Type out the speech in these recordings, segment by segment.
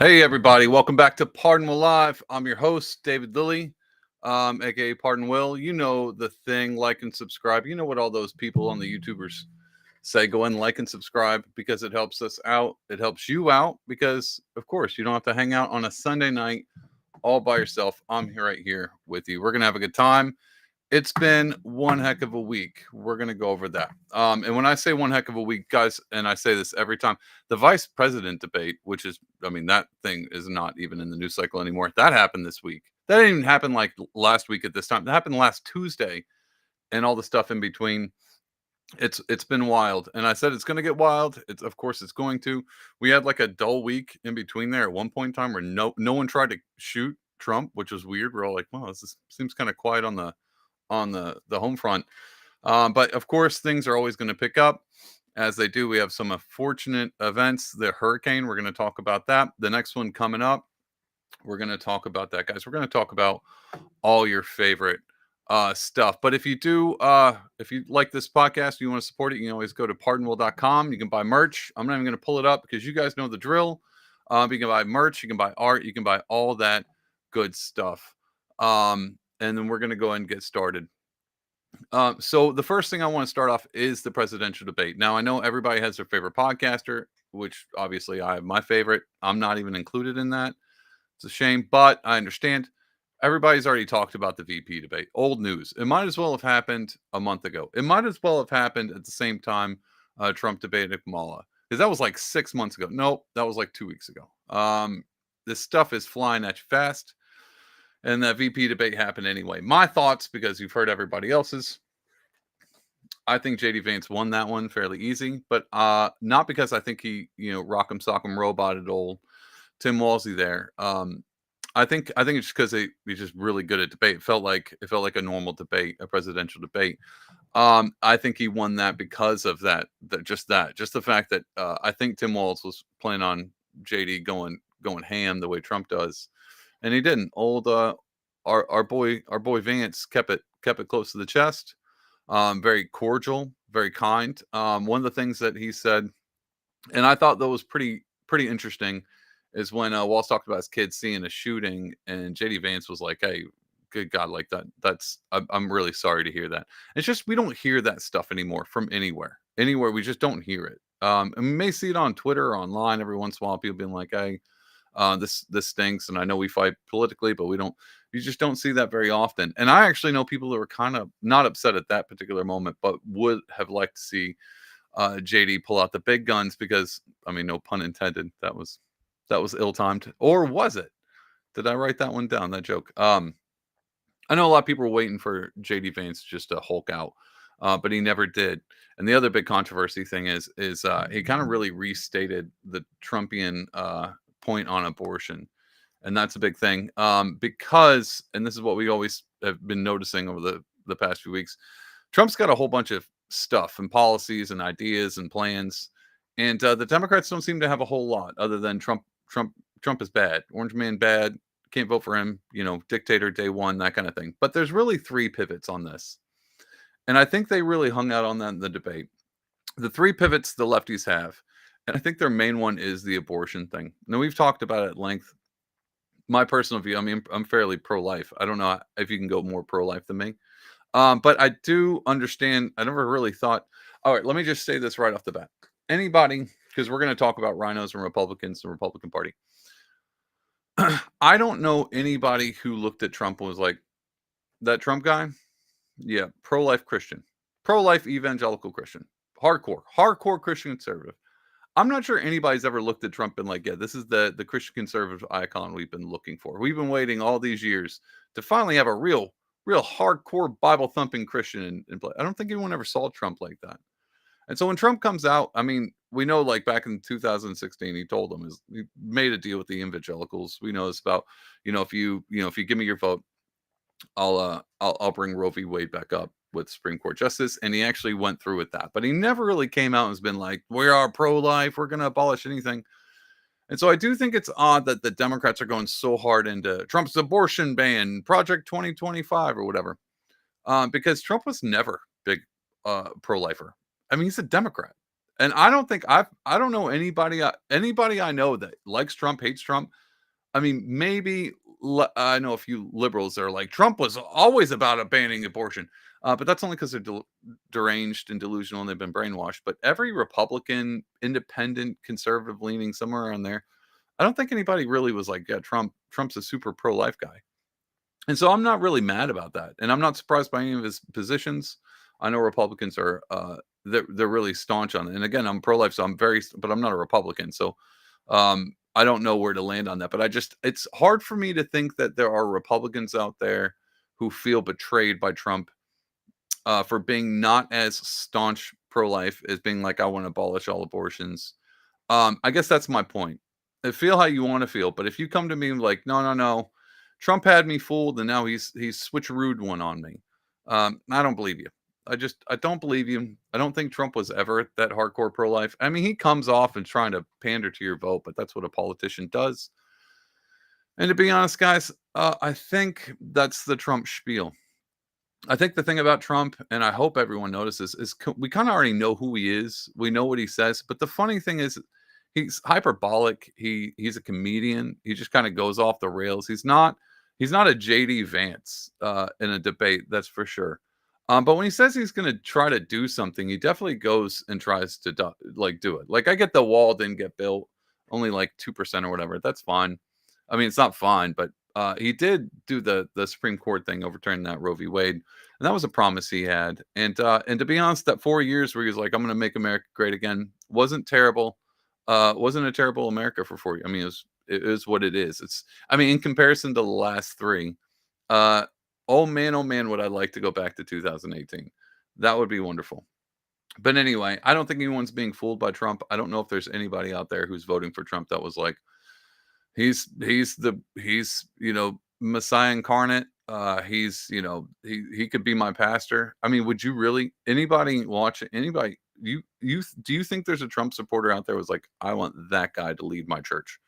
Hey everybody, welcome back to Pardon Will Live. I'm your host, David Lilly, aka Pardon Will. You know the thing, like and subscribe. You know what all those people on the YouTubers say. Go and like and subscribe because it helps us out. It helps you out because, of course, you don't have to hang out on a Sunday night all by yourself. I'm here right here with you. We're gonna have a good time. It's been one heck of a week. We're going to go over that. And when I say one heck of a week, guys, and I say this every time, the vice president debate, which is, I mean, that thing is not even in the news cycle anymore. That happened this week. That didn't even happen like last week at this time. That happened last Tuesday and all the stuff in between. It's been wild. And I said it's going to get wild. It's of course it's going to. We had like a dull week in between there at one point in time where no one tried to shoot Trump, which was weird. We're all like, wow, seems kind of quiet on the home front. But of course, things are always going to pick up as they do. We have some unfortunate events. The hurricane, we're going to talk about that. The next one coming up, we're going to talk about that, guys. We're going to talk about all your favorite stuff. But if you like this podcast, you want to support it, you can always go to pardonwell.com. You can buy merch. I'm not even going to pull it up because you guys know the drill. You can buy merch, you can buy art, you can buy all that good stuff. And then we're going to go ahead and get started. So the first thing I want to start off is the presidential debate. Now, I know everybody has their favorite podcaster, which obviously I have my favorite. I'm not even included in that. It's a shame, but I understand. Everybody's already talked about the VP debate. Old news. It might as well have happened a month ago. It might as well have happened at the same time Trump debated Kamala. Because that was like 6 months ago. Nope, that was like 2 weeks ago. This stuff is flying at you fast. And that VP debate happened anyway. My thoughts, because you've heard everybody else's, I think JD Vance won that one fairly easy, but not because I think he, rock'em sock'em roboted old Tim Walsey there. I think it's just because he's just really good at debate. It felt like a normal debate, a presidential debate. I think he won that because of just the fact that I think Tim Walz was planning on JD going ham the way Trump does. And he didn't. Old our boy Vance kept it close to the chest. Very cordial, very kind. One of the things that he said, and I thought that was pretty interesting, is when Walz talked about his kids seeing a shooting, and JD Vance was like, "Hey, good God, like I'm really sorry to hear that." It's just we don't hear that stuff anymore from anywhere. Anywhere we just don't hear it. And we may see it on Twitter or online every once in a while. People being like, "Hey, this stinks," and I know we fight politically, but you just don't see that very often. And I actually know people that were kind of not upset at that particular moment, but would have liked to see JD pull out the big guns because, I mean, no pun intended, that was ill-timed. Or was it? Did I write that one down, that joke? I know a lot of people were waiting for JD Vance just to Hulk out, but he never did. And the other big controversy thing is he kind of really restated the Trumpian point on abortion. And that's a big thing because, and this is what we always have been noticing over the past few weeks, Trump's got a whole bunch of stuff and policies and ideas and plans. And the Democrats don't seem to have a whole lot other than Trump is bad. Orange man bad. Can't vote for him. Dictator day one, that kind of thing. But there's really 3 pivots on this. And I think they really hung out on that in the debate. The 3 pivots the lefties have. And I think their main one is the abortion thing. Now, we've talked about it at length. My personal view, I mean, I'm fairly pro-life. I don't know if you can go more pro-life than me. But I do understand. I never really thought, all right, let me just say this right off the bat. Anybody, because we're going to talk about rhinos and Republicans and Republican Party. I don't know anybody who looked at Trump and was like, that Trump guy? Yeah, pro-life Christian. Pro-life evangelical Christian. Hardcore Christian conservative. I'm not sure anybody's ever looked at Trump and like, yeah, this is the Christian conservative icon we've been looking for. We've been waiting all these years to finally have a real hardcore Bible thumping Christian in play. I don't think anyone ever saw Trump like that. And so when Trump comes out, I mean, we know like back in 2016, he told them he made a deal with the evangelicals. We know this about, if you give me your vote, I'll bring Roe v. Wade back up with Supreme Court justice. And he actually went through with that, but he never really came out and has been like, we are pro-life, we're going to abolish anything. And so I do think it's odd that the Democrats are going so hard into Trump's abortion ban, Project 2025 or whatever, because Trump was never big pro-lifer. I mean, he's a Democrat. And I don't know anybody I know that likes Trump, hates Trump. I mean, maybe I know a few liberals that are like Trump was always about banning abortion, but that's only because they're deranged and delusional and they've been brainwashed. But every Republican, independent, conservative leaning, somewhere around there, I don't think anybody really was like, yeah, Trump's a super pro life guy. And so I'm not really mad about that, and I'm not surprised by any of his positions. I know Republicans are they're really staunch on it. And again, I'm pro life, so but I'm not a Republican, so I don't know where to land on that. But it's hard for me to think that there are Republicans out there who feel betrayed by Trump for being not as staunch pro life as being like I want to abolish all abortions. I guess that's my point. Feel how you want to feel, but if you come to me like, no, no, no, Trump had me fooled, and now he's switcherooed one on me. I don't believe you. I don't believe you. I don't think Trump was ever that hardcore pro life. I mean, he comes off and trying to pander to your vote, but that's what a politician does. And to be honest, guys, I think that's the Trump spiel. I think the thing about Trump, and I hope everyone notices, is we kind of already know who he is. We know what he says, but the funny thing is, he's hyperbolic. He's a comedian. He just kind of goes off the rails. He's not a JD Vance in a debate, that's for sure. But when he says he's going to try to do something, he definitely goes and tries to do it. Like I get the wall didn't get built, only like 2% or whatever. That's fine. I mean, it's not fine, but he did do the Supreme Court thing, overturning that Roe v. Wade, and that was a promise he had. And to be honest, that 4 years where he was like, "I'm going to make America great again," wasn't terrible. Wasn't a terrible America for 4 years. I mean, it is what it is. I mean, in comparison to the last three, uh, oh man, would I like to go back to 2018? That would be wonderful. But anyway, I don't think anyone's being fooled by Trump. I don't know if there's anybody out there who's voting for Trump that was like, he's Messiah incarnate. He could be my pastor. I mean, would you really anybody watch anybody you do you think there's a Trump supporter out there who was like, I want that guy to lead my church?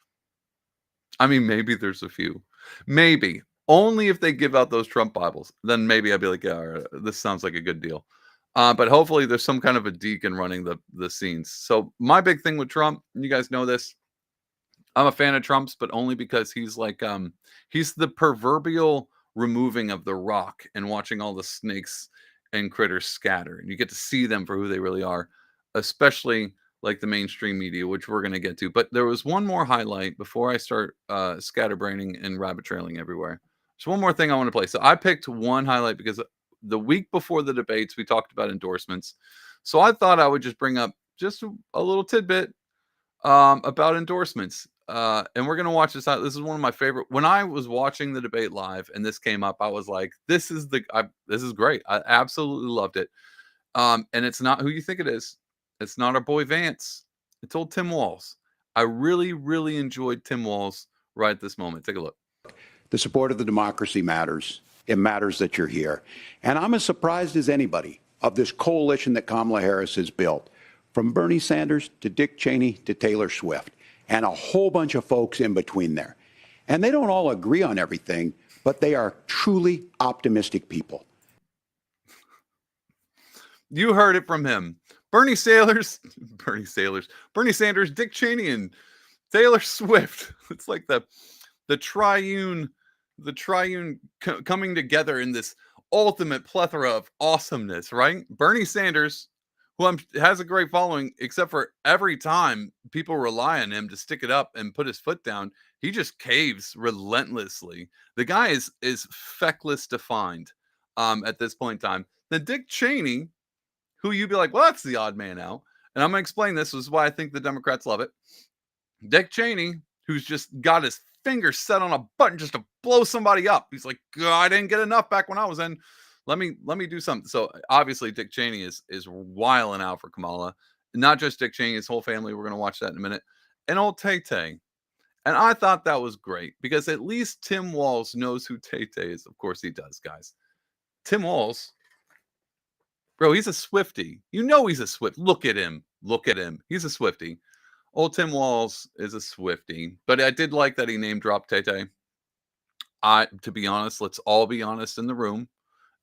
I mean, maybe there's a few. Maybe. Only if they give out those Trump Bibles. Then maybe I'd be like, yeah, all right, this sounds like a good deal. But hopefully there's some kind of a deacon running the scenes. So my big thing with Trump, you guys know this, I'm a fan of Trump's, but only because he's the proverbial removing of the rock and watching all the snakes and critters scatter. And you get to see them for who they really are, especially like the mainstream media, which we're going to get to. But there was one more highlight before I start scatterbraining and rabbit trailing everywhere. There's one more thing I want to play. So I picked one highlight because the week before the debates, we talked about endorsements. So I thought I would just bring up just a little tidbit about endorsements. And we're gonna watch this out. This is one of my favorite. When I was watching the debate live and this came up, I was like, "This is this is great." I absolutely loved it. And it's not who you think it is. It's not our boy Vance. It's old Tim Walz. I really, really enjoyed Tim Walz right at this moment. Take a look. The support of the democracy matters. It matters that you're here. And I'm as surprised as anybody of this coalition that Kamala Harris has built, from Bernie Sanders to Dick Cheney to Taylor Swift, and a whole bunch of folks in between there. And they don't all agree on everything, but they are truly optimistic people. You heard it from him. Bernie Sanders, Dick Cheney, and Taylor Swift. It's like the triune coming together in this ultimate plethora of awesomeness, right? Bernie Sanders, who has a great following, except for every time people rely on him to stick it up and put his foot down, he just caves relentlessly. The guy is feckless to find at this point in time. Then Dick Cheney, who you'd be like, well, that's the odd man out. And I'm going to explain this. This is why I think the Democrats love it. Dick Cheney, who's just got his finger set on a button just to blow somebody up. He's like, I didn't get enough back when I was in. Let me do something. So obviously Dick Cheney is wiling out for Kamala. Not just Dick Cheney, his whole family. We're going to watch that in a minute. And old Tay-Tay. And I thought that was great because at least Tim Walz knows who Tay-Tay is. Of course he does, guys. Tim Walz, bro, he's a Swiftie. You know he's a Swift. Look at him. He's a Swiftie. Old Tim Walz is a Swiftie. But I did like that he name dropped Tay-Tay. To be honest, let's all be honest in the room.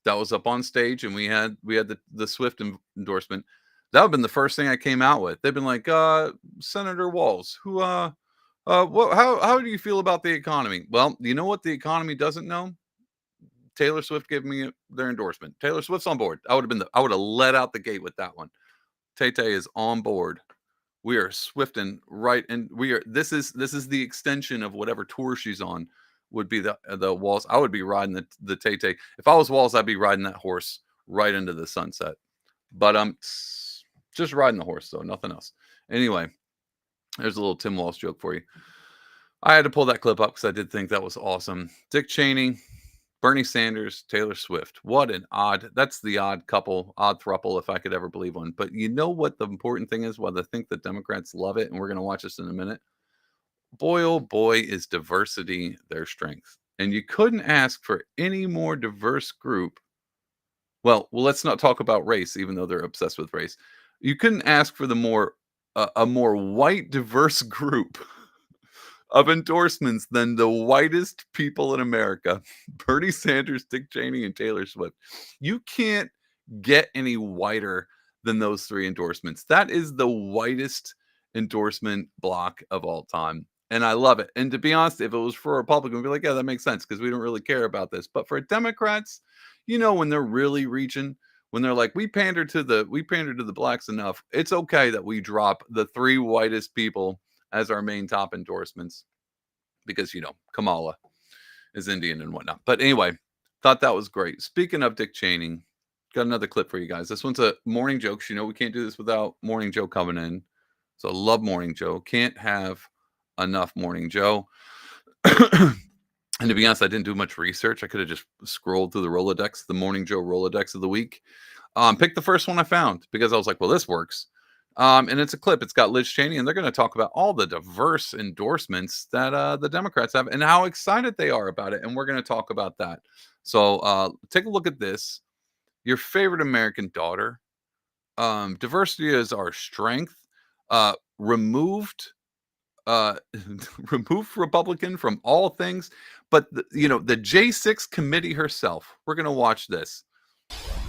That was up on stage, and we had the Swift endorsement. That would have been the first thing I came out with. They've been like, Senator Walz, who how do you feel about the economy? Well, you know what the economy doesn't know? Taylor Swift gave me their endorsement. Taylor Swift's on board. I would have let out the gate with that one. Tay Tay is on board. We are swifting right, and we are. This is the extension of whatever tour she's on. Would be the Walls. I would be riding the Tay Tay. If I was Walls, I'd be riding that horse right into the sunset. But just riding the horse though, nothing else. Anyway, there's a little Tim Walsh joke for you. I had to pull that clip up because I did think that was awesome. Dick Cheney, Bernie Sanders, Taylor Swift. What an that's the odd couple, odd throuple, if I could ever believe one. But you know what the important thing is? Why I think the Democrats love it, and we're going to watch this in a minute. Boy, oh boy, is diversity their strength. And you couldn't ask for any more diverse group. Well, let's not talk about race, even though they're obsessed with race. You couldn't ask for a more white diverse group of endorsements than the whitest people in America, Bernie Sanders, Dick Cheney, and Taylor Swift. You can't get any whiter than those three endorsements. That is the whitest endorsement block of all time. And I love it. And to be honest, if it was for a Republican, we'd be like, yeah, that makes sense because we don't really care about this. But for Democrats, when they're really reaching, when they're like, we pander to the blacks enough, it's okay that we drop the three whitest people as our main top endorsements because, Kamala is Indian and whatnot. But anyway, thought that was great. Speaking of Dick Cheney, got another clip for you guys. This one's a Morning Joke. We can't do this without Morning Joe coming in. So I love Morning Joe. Can't have enough Morning Joe. And to be honest, I didn't do much research. I could have just scrolled through the Rolodex, the Morning Joe Rolodex of the week. Picked the first one I found because I was like, well, this works. And it's a clip. It's got Liz Cheney, and they're going to talk about all the diverse endorsements that the Democrats have and how excited they are about it. And we're going to talk about that. So take a look at this. Your favorite American daughter. Diversity is our strength. Removed Republican from all things. But, the J6 committee herself. We're going to watch this.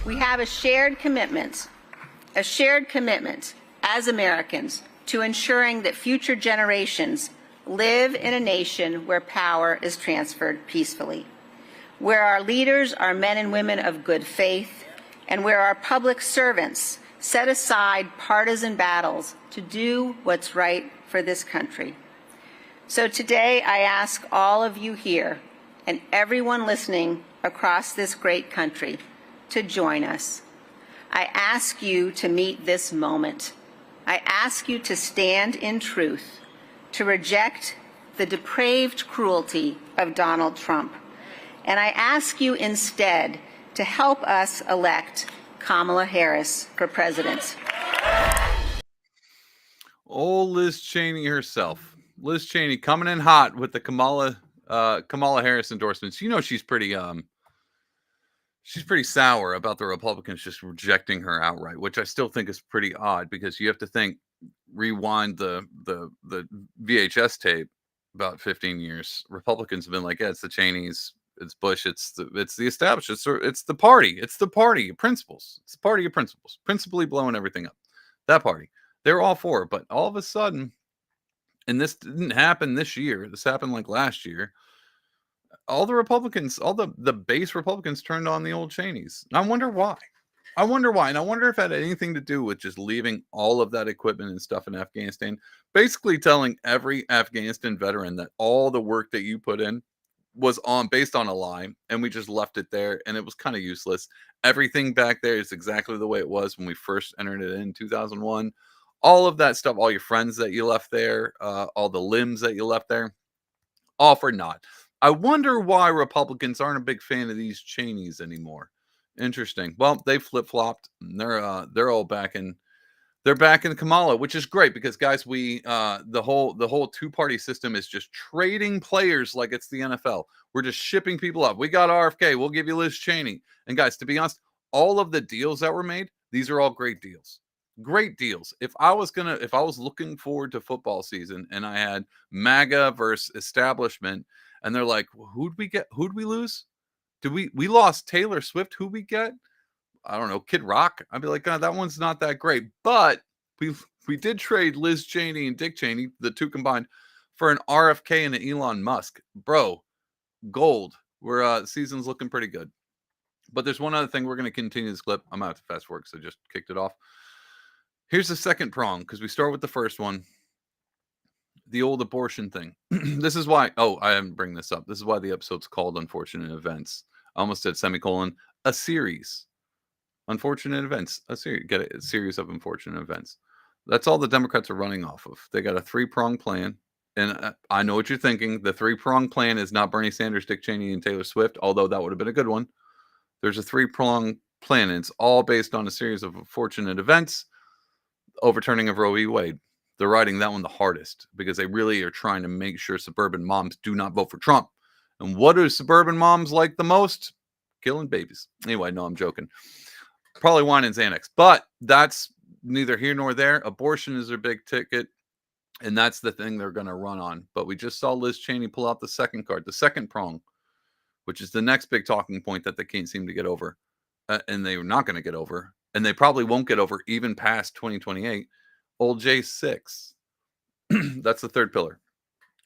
We have a shared commitment as Americans to ensuring that future generations live in a nation where power is transferred peacefully, where our leaders are men and women of good faith, and where our public servants set aside partisan battles to do what's right for this country. So today I ask all of you here and everyone listening across this great country to join us. I ask you to meet this moment. I ask you to stand in truth, to reject the depraved cruelty of Donald Trump. And I ask you instead to help us elect Kamala Harris for president. Oh, Liz Cheney herself. Liz Cheney coming in hot with the Kamala Harris endorsements. She's pretty sour about the Republicans just rejecting her outright, which I still think is pretty odd because you have to rewind the VHS tape about 15 years. Republicans have been like, yeah, it's the Cheneys, it's Bush, it's the establishment, it's the party of principles. It's the party of principles, principally blowing everything up. That party, they're all for it, but all of a sudden, and this didn't happen this year. This happened like last year. All the Republicans, all the base Republicans turned on the old Cheneys. I wonder why. And I wonder if it had anything to do with just leaving all of that equipment and stuff in Afghanistan, basically telling every Afghanistan veteran that all the work that you put in was based on a lie, and we just left it there, and it was kind of useless. Everything back there is exactly the way it was when we first entered it in 2001. All of that stuff, all your friends that you left there, all the limbs that you left there, all for naught. I wonder why Republicans aren't a big fan of these Cheneys anymore. Interesting. Well, they flip-flopped. They're all back in. They're back in Kamala, which is great because, guys, the whole two-party system is just trading players like it's the NFL. We're just shipping people up. We got RFK. We'll give you Liz Cheney. And guys, to be honest, all of the deals that were made, these are all great deals. Great deals. If I was looking forward to football season and I had MAGA versus establishment, and they're like, well, who'd we get? Who'd we lose? We lost Taylor Swift? Who'd we get? I don't know, Kid Rock, I'd be like, God, that one's not that great. But we did trade Liz Cheney and Dick Cheney, the two combined, for an RFK and an Elon Musk. Bro, gold. We're season's looking pretty good. But there's one other thing. We're going to continue this clip. I'm going to have to fast forward because I just kicked it off. Here's the second prong, because we start with the first one. The old abortion thing. This is why, I haven't bring this up. This is why the episode's called Unfortunate Events. I almost said semicolon, a series. Unfortunate events, a series. Get it? A series of unfortunate events. That's all the Democrats are running off of. They got a three-pronged plan. And I know what you're thinking. The three-pronged plan is not Bernie Sanders, Dick Cheney, and Taylor Swift, although that would have been a good one. There's a three-pronged plan, and it's all based on a series of unfortunate events. Overturning of Roe v. Wade. They're riding that one the hardest because they really are trying to make sure suburban moms do not vote for Trump. And what do suburban moms like the most? Killing babies. Anyway, no, I'm joking. Probably wine and Xanax. But that's neither here nor there. Abortion is their big ticket. And that's the thing they're going to run on. But we just saw Liz Cheney pull out the second card, the second prong, which is the next big talking point that they can't seem to get over. And they're not going to get over. And they probably won't get over even past 2028. Old J6. That's the third pillar.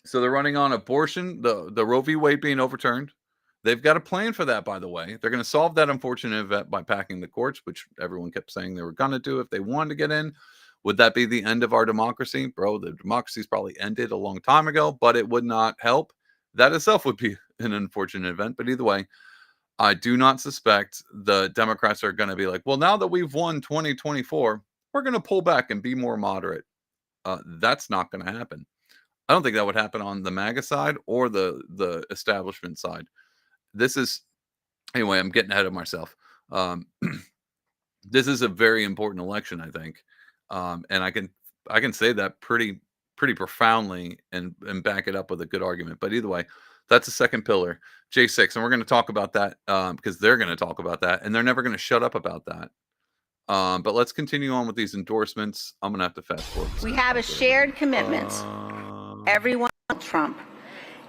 So they're running on abortion, the Roe v. Wade being overturned. They've got a plan for that, by the way. They're going to solve that unfortunate event by packing the courts, which everyone kept saying they were going to do if they wanted to get in. Would that be the end of our democracy? Bro, the democracy's probably ended a long time ago, but it would not help. That itself would be an unfortunate event. But either way, I do not suspect the Democrats are going to be like, well, now that we've won 2024, we're going to pull back and be more moderate. That's not going to happen. I don't think that would happen on the MAGA side or the establishment side. This is, anyway, I'm getting ahead of myself. This is a very important election, I think. And I can say that pretty profoundly and back it up with a good argument. But either way, that's the second pillar, J6. And we're going to talk about that because they're going to talk about that and they're never going to shut up about that. But let's continue on with these endorsements. I'm going to have to fast forward. We have a shared commitment. Everyone Trump.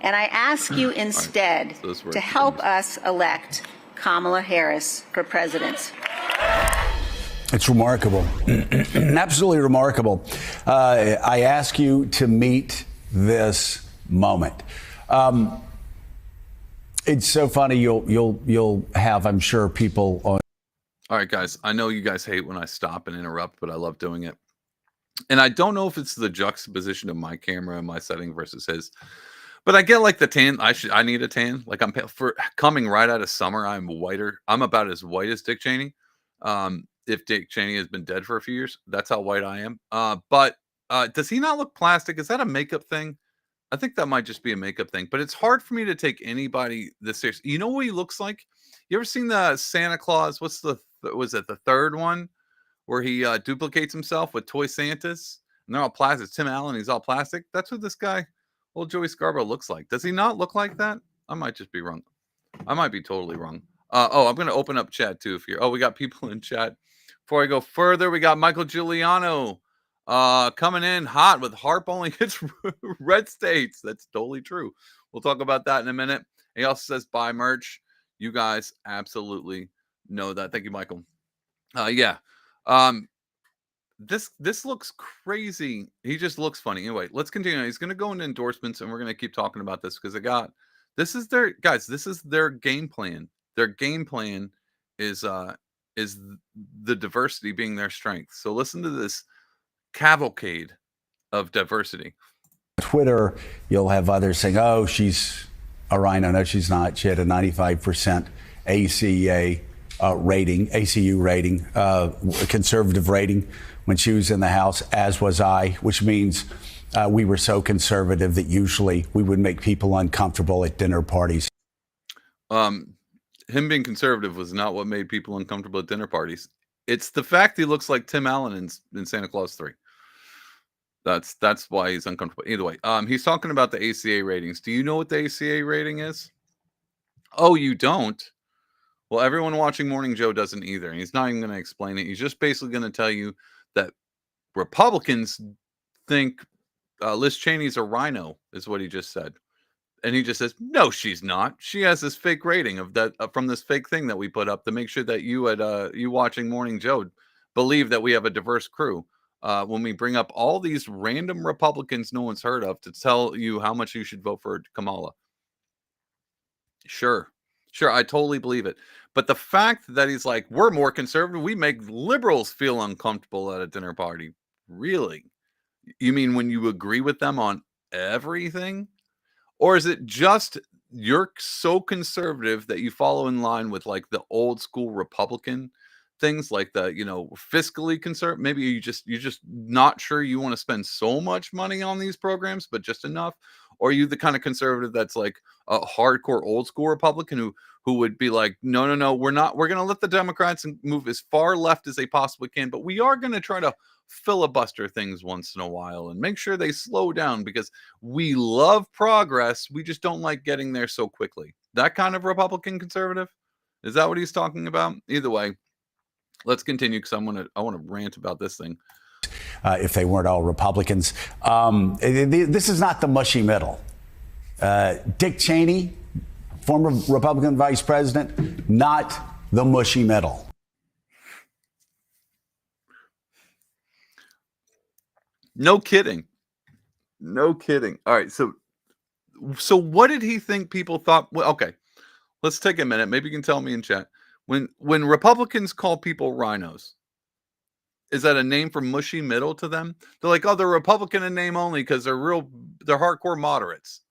And I ask you instead to help us elect Kamala Harris for president. It's remarkable. Absolutely remarkable. I ask you to meet this moment. It's so funny. You'll have, I'm sure, people on. All right, guys. I know you guys hate when I stop and interrupt, but I love doing it. And I don't know if it's the juxtaposition of my camera and my setting versus his, but I get like the tan. I need a tan. Like I'm for coming right out of summer. I'm whiter. I'm about as white as Dick Cheney. If Dick Cheney has been dead for a few years, that's how white I am. But does he not look plastic? Is that a makeup thing? I think that might just be a makeup thing, but it's hard for me to take anybody this serious. You know what he looks like? You ever seen the Santa Claus? Was it the third one where he duplicates himself with toy Santas and they're all plastic? Tim Allen, he's all plastic. That's what this guy, old Joey Scarborough, looks like. Does he not look like that? I might just be wrong. I might be totally wrong. I'm going to open up chat too. We got people in chat. Before I go further, we got Michael Giuliano coming in hot with HARP only hits red states. That's totally true. We'll talk about that in a minute. He also says buy merch. You guys absolutely know that. Thank you, Michael. Yeah. This looks crazy. He just looks funny. Anyway, let's continue. He's going to go into endorsements and we're going to keep talking about this because this is their game plan. Their game plan is the diversity being their strength. So listen to this cavalcade of diversity. Twitter, you'll have others saying, oh, she's a rhino. No, she's not. She had a 95% ACU rating, conservative rating when she was in the House, as was I, which means we were so conservative that usually we would make people uncomfortable at dinner parties. Him being conservative was not what made people uncomfortable at dinner parties. It's the fact he looks like Tim Allen in Santa Claus 3. That's why he's uncomfortable. Either way, he's talking about the ACA ratings. Do you know what the ACA rating is? Oh, you don't? Well, everyone watching Morning Joe doesn't either. And he's not even going to explain it. He's just basically going to tell you that Republicans think Liz Cheney's a rhino, is what he just said. And he just says, no, she's not. She has this fake rating of that from this fake thing that we put up to make sure that you you watching Morning Joe believe that we have a diverse crew. When we bring up all these random Republicans no one's heard of to tell you how much you should vote for Kamala. Sure, I totally believe it. But the fact that he's like, we're more conservative, we make liberals feel uncomfortable at a dinner party. Really? You mean when you agree with them on everything? Or is it just you're so conservative that you follow in line with like the old school Republican things, like the, fiscally conservative? Maybe you're just not sure you want to spend so much money on these programs, but just enough. Or are you the kind of conservative that's like a hardcore old school Republican who would be like, no, we're going to let the Democrats move as far left as they possibly can, but we are going to try to filibuster things once in a while and make sure they slow down because we love progress. We just don't like getting there so quickly. That kind of Republican conservative? Is that what he's talking about? Either way, let's continue because I want to rant about this thing. If they weren't all Republicans. This is not the mushy middle. Dick Cheney, former Republican vice president, not the mushy middle. No kidding. All right. So what did he think people thought? Well, okay, let's take a minute. Maybe you can tell me in chat. When Republicans call people rhinos, is that a name for mushy middle to them? They're like, oh, they're Republican in name only because they're hardcore moderates.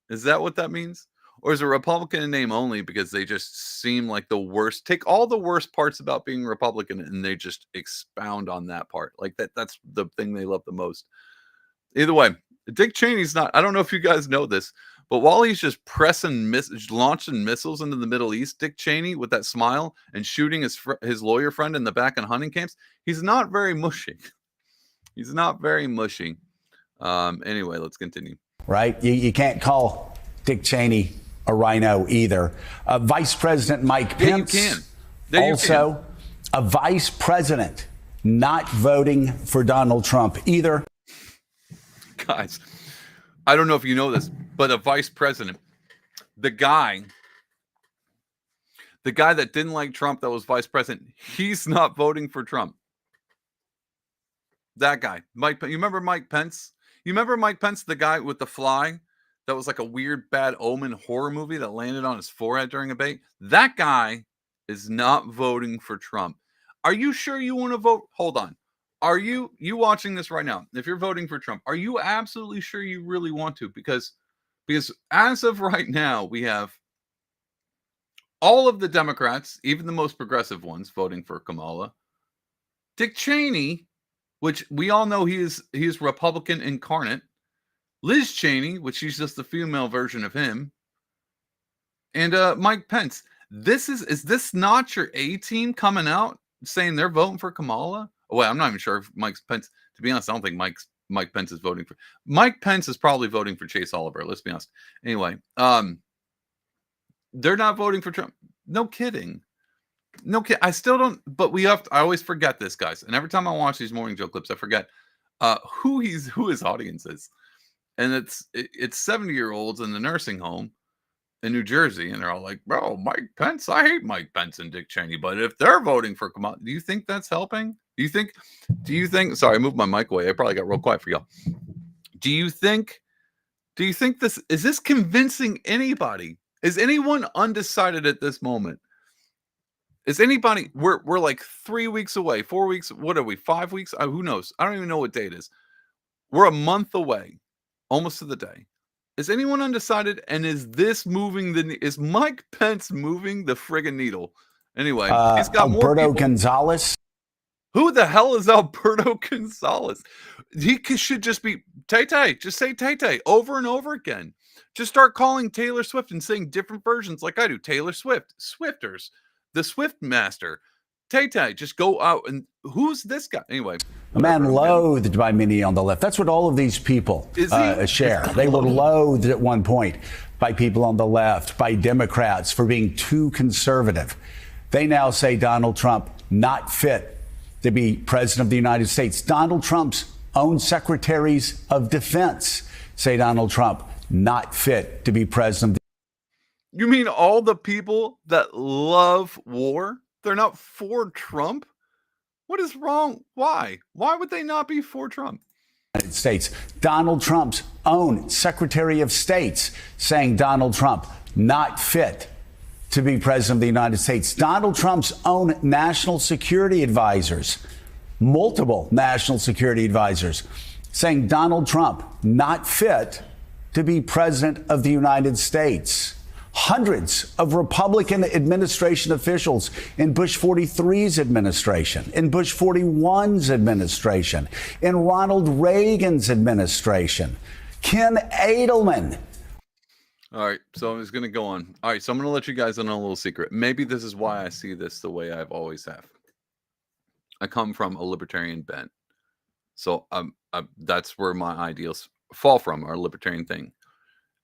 Is that what that means? Or is it Republican in name only because they just seem like the worst? Take all the worst parts about being Republican and they just expound on that part. Like that's the thing they love the most. Either way, Dick Cheney's not, I don't know if you guys know this, but while he's just launching missiles into the Middle East, Dick Cheney with that smile and shooting his lawyer friend in the back in hunting camps, he's not very mushy. He's not very mushy. Anyway, let's continue. Right? You can't call Dick Cheney a rhino either. Vice President Mike Pence, also a vice president, not voting for Donald Trump either. Guys, I don't know if you know this, but a vice president, the guy that didn't like Trump, that was vice president, he's not voting for Trump. That guy, Mike. You remember Mike Pence? You remember Mike Pence, the guy with the fly? That was like a weird, bad omen horror movie that landed on his forehead during a debate. That guy is not voting for Trump. Are you sure you want to vote? Hold on. Are you watching this right now? If you're voting for Trump, are you absolutely sure you really want to? Because as of right now, we have all of the Democrats, even the most progressive ones, voting for Kamala. Dick Cheney, which we all know he is Republican incarnate. Liz Cheney, which she's just the female version of him. And Mike Pence. Is this not your A team coming out saying they're voting for Kamala? Oh, wait, I'm not even sure if Mike Pence, to be honest, I don't think Mike Pence is voting for. Mike Pence is probably voting for Chase Oliver. Let's be honest. Anyway, they're not voting for Trump. No kidding. No kidding. I still don't, but I always forget this, guys. And every time I watch these Morning Joe clips, I forget who his audience is. And it's 70-year-olds in the nursing home in New Jersey, and they're all like, bro, Mike Pence, I hate Mike Pence and Dick Cheney, but if they're voting for Kamala, do you think that's helping? Do you think, sorry, I moved my mic away. I probably got real quiet for y'all. Do you think is this convincing anybody? Is anyone undecided at this moment? Is anybody, we're like 3 weeks away, 4 weeks, what are we, 5 weeks? Who knows? I don't even know what date it is. We're a month away, almost to the day. Is anyone undecided? And is this moving is Mike Pence moving the friggin' needle? Anyway, he's got more Alberto people. Gonzalez. Who the hell is Alberto Gonzalez? He should just be Tay-Tay. Just say Tay-Tay over and over again. Just start calling Taylor Swift and saying different versions like I do. Taylor Swift, Swifters, the Swift Master, Tay-Tay. Just go out and who's this guy? Anyway. A man loathed by many on the left. That's what all of these people share. They were loathed at one point by people on the left, by Democrats for being too conservative. They now say Donald Trump not fit to be president of the United States. Donald Trump's own secretaries of defense say Donald Trump not fit to be president. You mean all the people that love war? They're not for Trump? What is wrong? Why? Why would they not be for Trump? United States. Donald Trump's own Secretary of State saying Donald Trump not fit to be president of the United States. Donald Trump's own national security advisors, multiple national security advisors, saying Donald Trump not fit to be president of the United States. Hundreds of Republican administration officials in Bush 43's administration, in Bush 41's administration, in Ronald Reagan's administration, Ken Edelman. All right, so I'm just going to go on. All right, so I'm going to let you guys in on a little secret. Maybe this is why I see this the way I've always have. I come from a libertarian bent. So that's where my ideals fall from, our libertarian thing.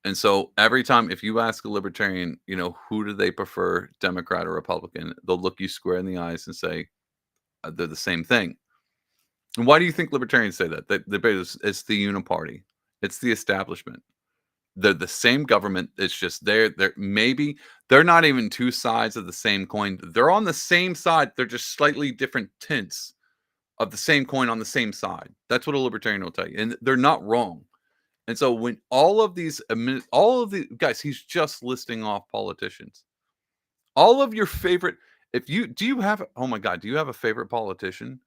And so every time, if you ask a libertarian, who do they prefer, Democrat or Republican, they'll look you square in the eyes and say they're the same thing. And why do you think libertarians say that? It's the uniparty. It's the establishment. They're the same government. It's just they're not even two sides of the same coin. They're on the same side. They're just slightly different tints of the same coin on the same side. That's what a libertarian will tell you. And they're not wrong. And so when all of the guys, he's just listing off politicians. All of your favorite, do you have a favorite politician?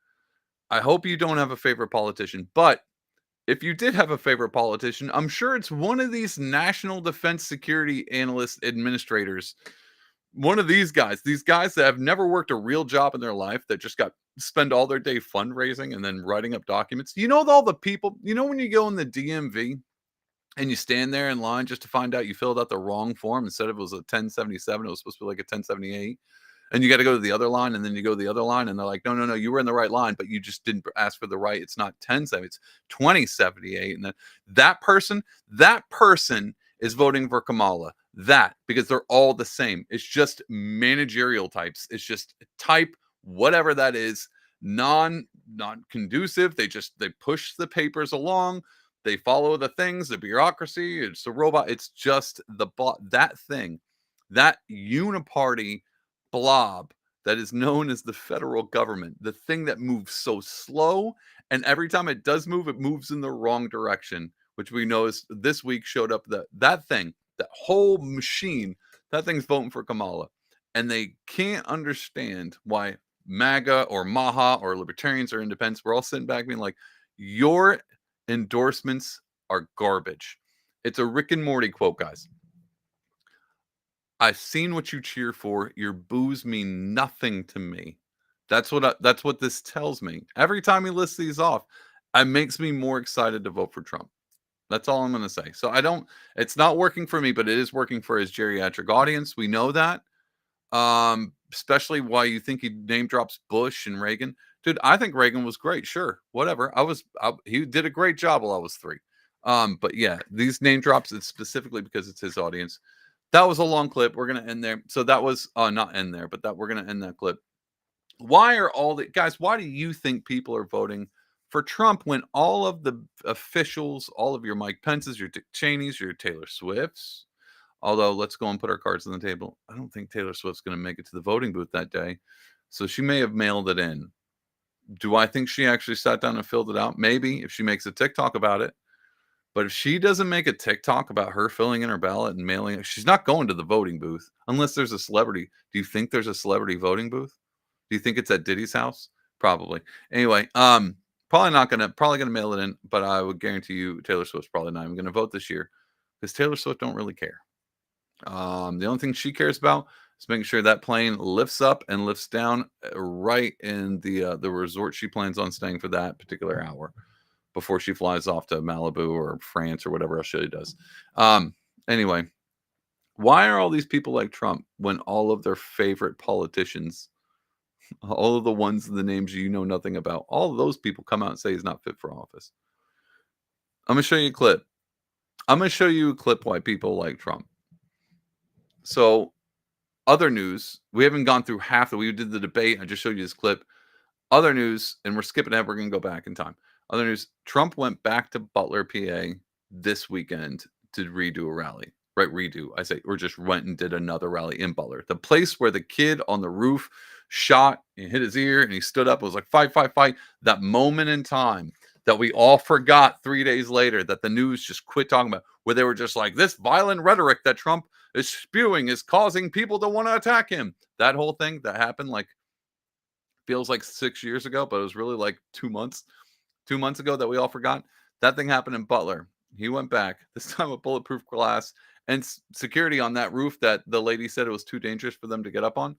I hope you don't have a favorite politician, but if you did have a favorite politician, I'm sure it's one of these national defense security analyst administrators. One of these guys that have never worked a real job in their life, that just spend all their day fundraising and then writing up documents. All the people, when you go in the DMV and you stand there in line just to find out you filled out the wrong form. Instead of it was a 1077, it was supposed to be like a 1078. And you got to go to the other line, and then you go to the other line, and they're like, no, you were in the right line, but you just didn't ask for the right. It's not 1070, it's 2078. And then that person is voting for Kamala. Because they're all the same. It's just managerial types. It's just type whatever that is, non-conducive. They push the papers along. They follow the things, the bureaucracy. It's a robot. It's just that thing, that uniparty blob that is known as the federal government, the thing that moves so slow. And every time it does move, it moves in the wrong direction, which we know is this week showed up that thing, that whole machine, that thing's voting for Kamala. And they can't understand why MAGA or Maha or libertarians or independents, we're all sitting back being like, your endorsements are garbage. It's a Rick and Morty quote, guys. I've seen what you cheer for. Your boos mean nothing to me. That's what this tells me. Every time he lists these off, it makes me more excited to vote for Trump. That's all I'm going to say. So it's not working for me, but it is working for his geriatric audience. We know that. Especially why you think he name drops Bush and Reagan. Dude, I think Reagan was great. Sure. Whatever. He did a great job while I was 3. But yeah, these name drops, it's specifically because it's his audience. That was a long clip. We're going to end there. So that was not end there, but we're going to end that clip. Why do you think people are voting for Trump when all of the officials, all of your Mike Pences, your Dick Cheneys, your Taylor Swifts, although let's go and put our cards on the table. I don't think Taylor Swift's going to make it to the voting booth that day. So she may have mailed it in. Do I think she actually sat down and filled it out? Maybe, if she makes a TikTok about it. But if she doesn't make a TikTok about her filling in her ballot and mailing it, she's not going to the voting booth unless there's a celebrity. Do you think there's a celebrity voting booth? Do you think it's at Diddy's house? Probably. Anyway, probably gonna mail it in, but I would guarantee you Taylor Swift's probably not even gonna vote this year because Taylor Swift don't really care. The only thing she cares about is making sure that plane lifts up and lifts down right in the resort she plans on staying for that particular hour before she flies off to Malibu or France or whatever else she does. Anyway, why are all these people like Trump when all of their favorite politicians, all of the ones, the names you know nothing about, all of those people come out and say he's not fit for office? I'm going to show you a clip. Why people like Trump. So, other news, we haven't gone through half we did the debate. I just showed you this clip. Other news, and we're skipping ahead. We're going to go back in time. Other news, Trump went back to Butler, PA this weekend redo a rally. Right, redo. I say, or just went and did another rally in Butler. The place where the kid on the roof shot and hit his ear and he stood up. It was like, fight, fight, fight. That moment in time that we all forgot 3 days later, that the news just quit talking about, where they were just like, this violent rhetoric that Trump is spewing is causing people to want to attack him. That whole thing that happened, like, feels like 6 years ago, but it was really like 2 months. 2 months ago that we all forgot. That thing happened in Butler. He went back, this time with bulletproof glass and security on that roof that the lady said it was too dangerous for them to get up on.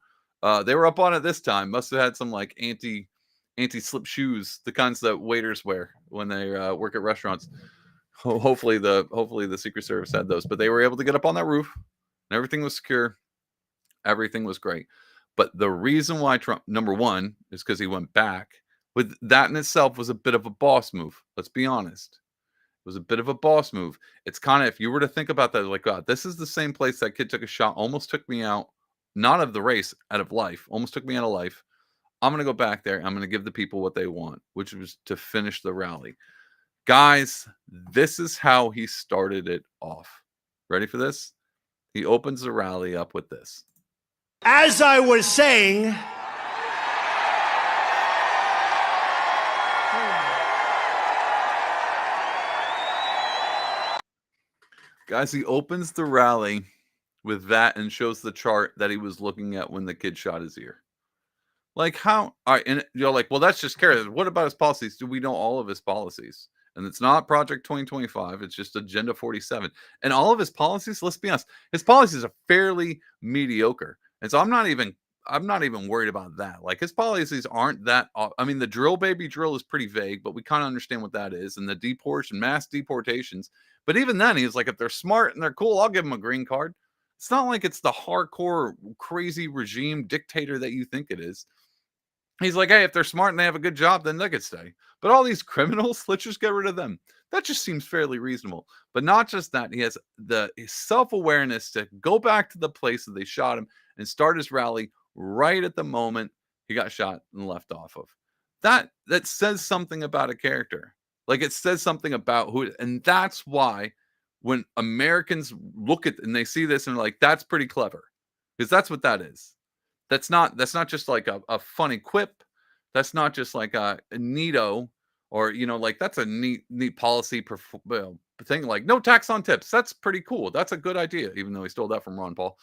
They were up on it this time. Must have had some like anti-slip shoes, the kinds that waiters wear when they work at restaurants. Hopefully the Secret Service had those, but they were able to get up on that roof and everything was secure. Everything was great. But the reason why Trump, number one, is because he went back. With that in itself was a bit of a boss move. Let's be honest. It was a bit of a boss move. It's kind of, if you were to think about that, like, God, this is the same place that kid took a shot, almost took me out, not of the race, out of life, almost took me out of life. I'm going to go back there. I'm going to give the people what they want, which was to finish the rally. Guys, this is how he started it off. Ready for this? He opens the rally up with this. As I was saying, guys, he opens the rally with that and shows the chart that he was looking at when the kid shot his ear. Like, how? All right, and you're like, well, that's just careless. What about his policies? Do we know all of his policies? And it's not Project 2025. It's just Agenda 47. And all of his policies, let's be honest, his policies are fairly mediocre. And so I'm not even worried about that. Like, his policies aren't that. I mean, the drill baby drill is pretty vague, but we kind of understand what that is. And the deportation, mass deportations. But even then, he's like, if they're smart and they're cool, I'll give them a green card. It's not like it's the hardcore, crazy regime dictator that you think it is. He's like, hey, if they're smart and they have a good job, then they could stay. But all these criminals, let's just get rid of them. That just seems fairly reasonable. But not just that, he has the self-awareness to go back to the place that they shot him and start his rally right at the moment he got shot and left off of. That says something about a character. Like, it says something about who, and that's why when Americans look at and they see this and they're like, that's pretty clever. Because that's what that is. That's not just like a funny quip. That's not just like a neato, or, you know, like, that's a neat policy thing. Like, no tax on tips. That's pretty cool. That's a good idea, even though he stole that from Ron Paul.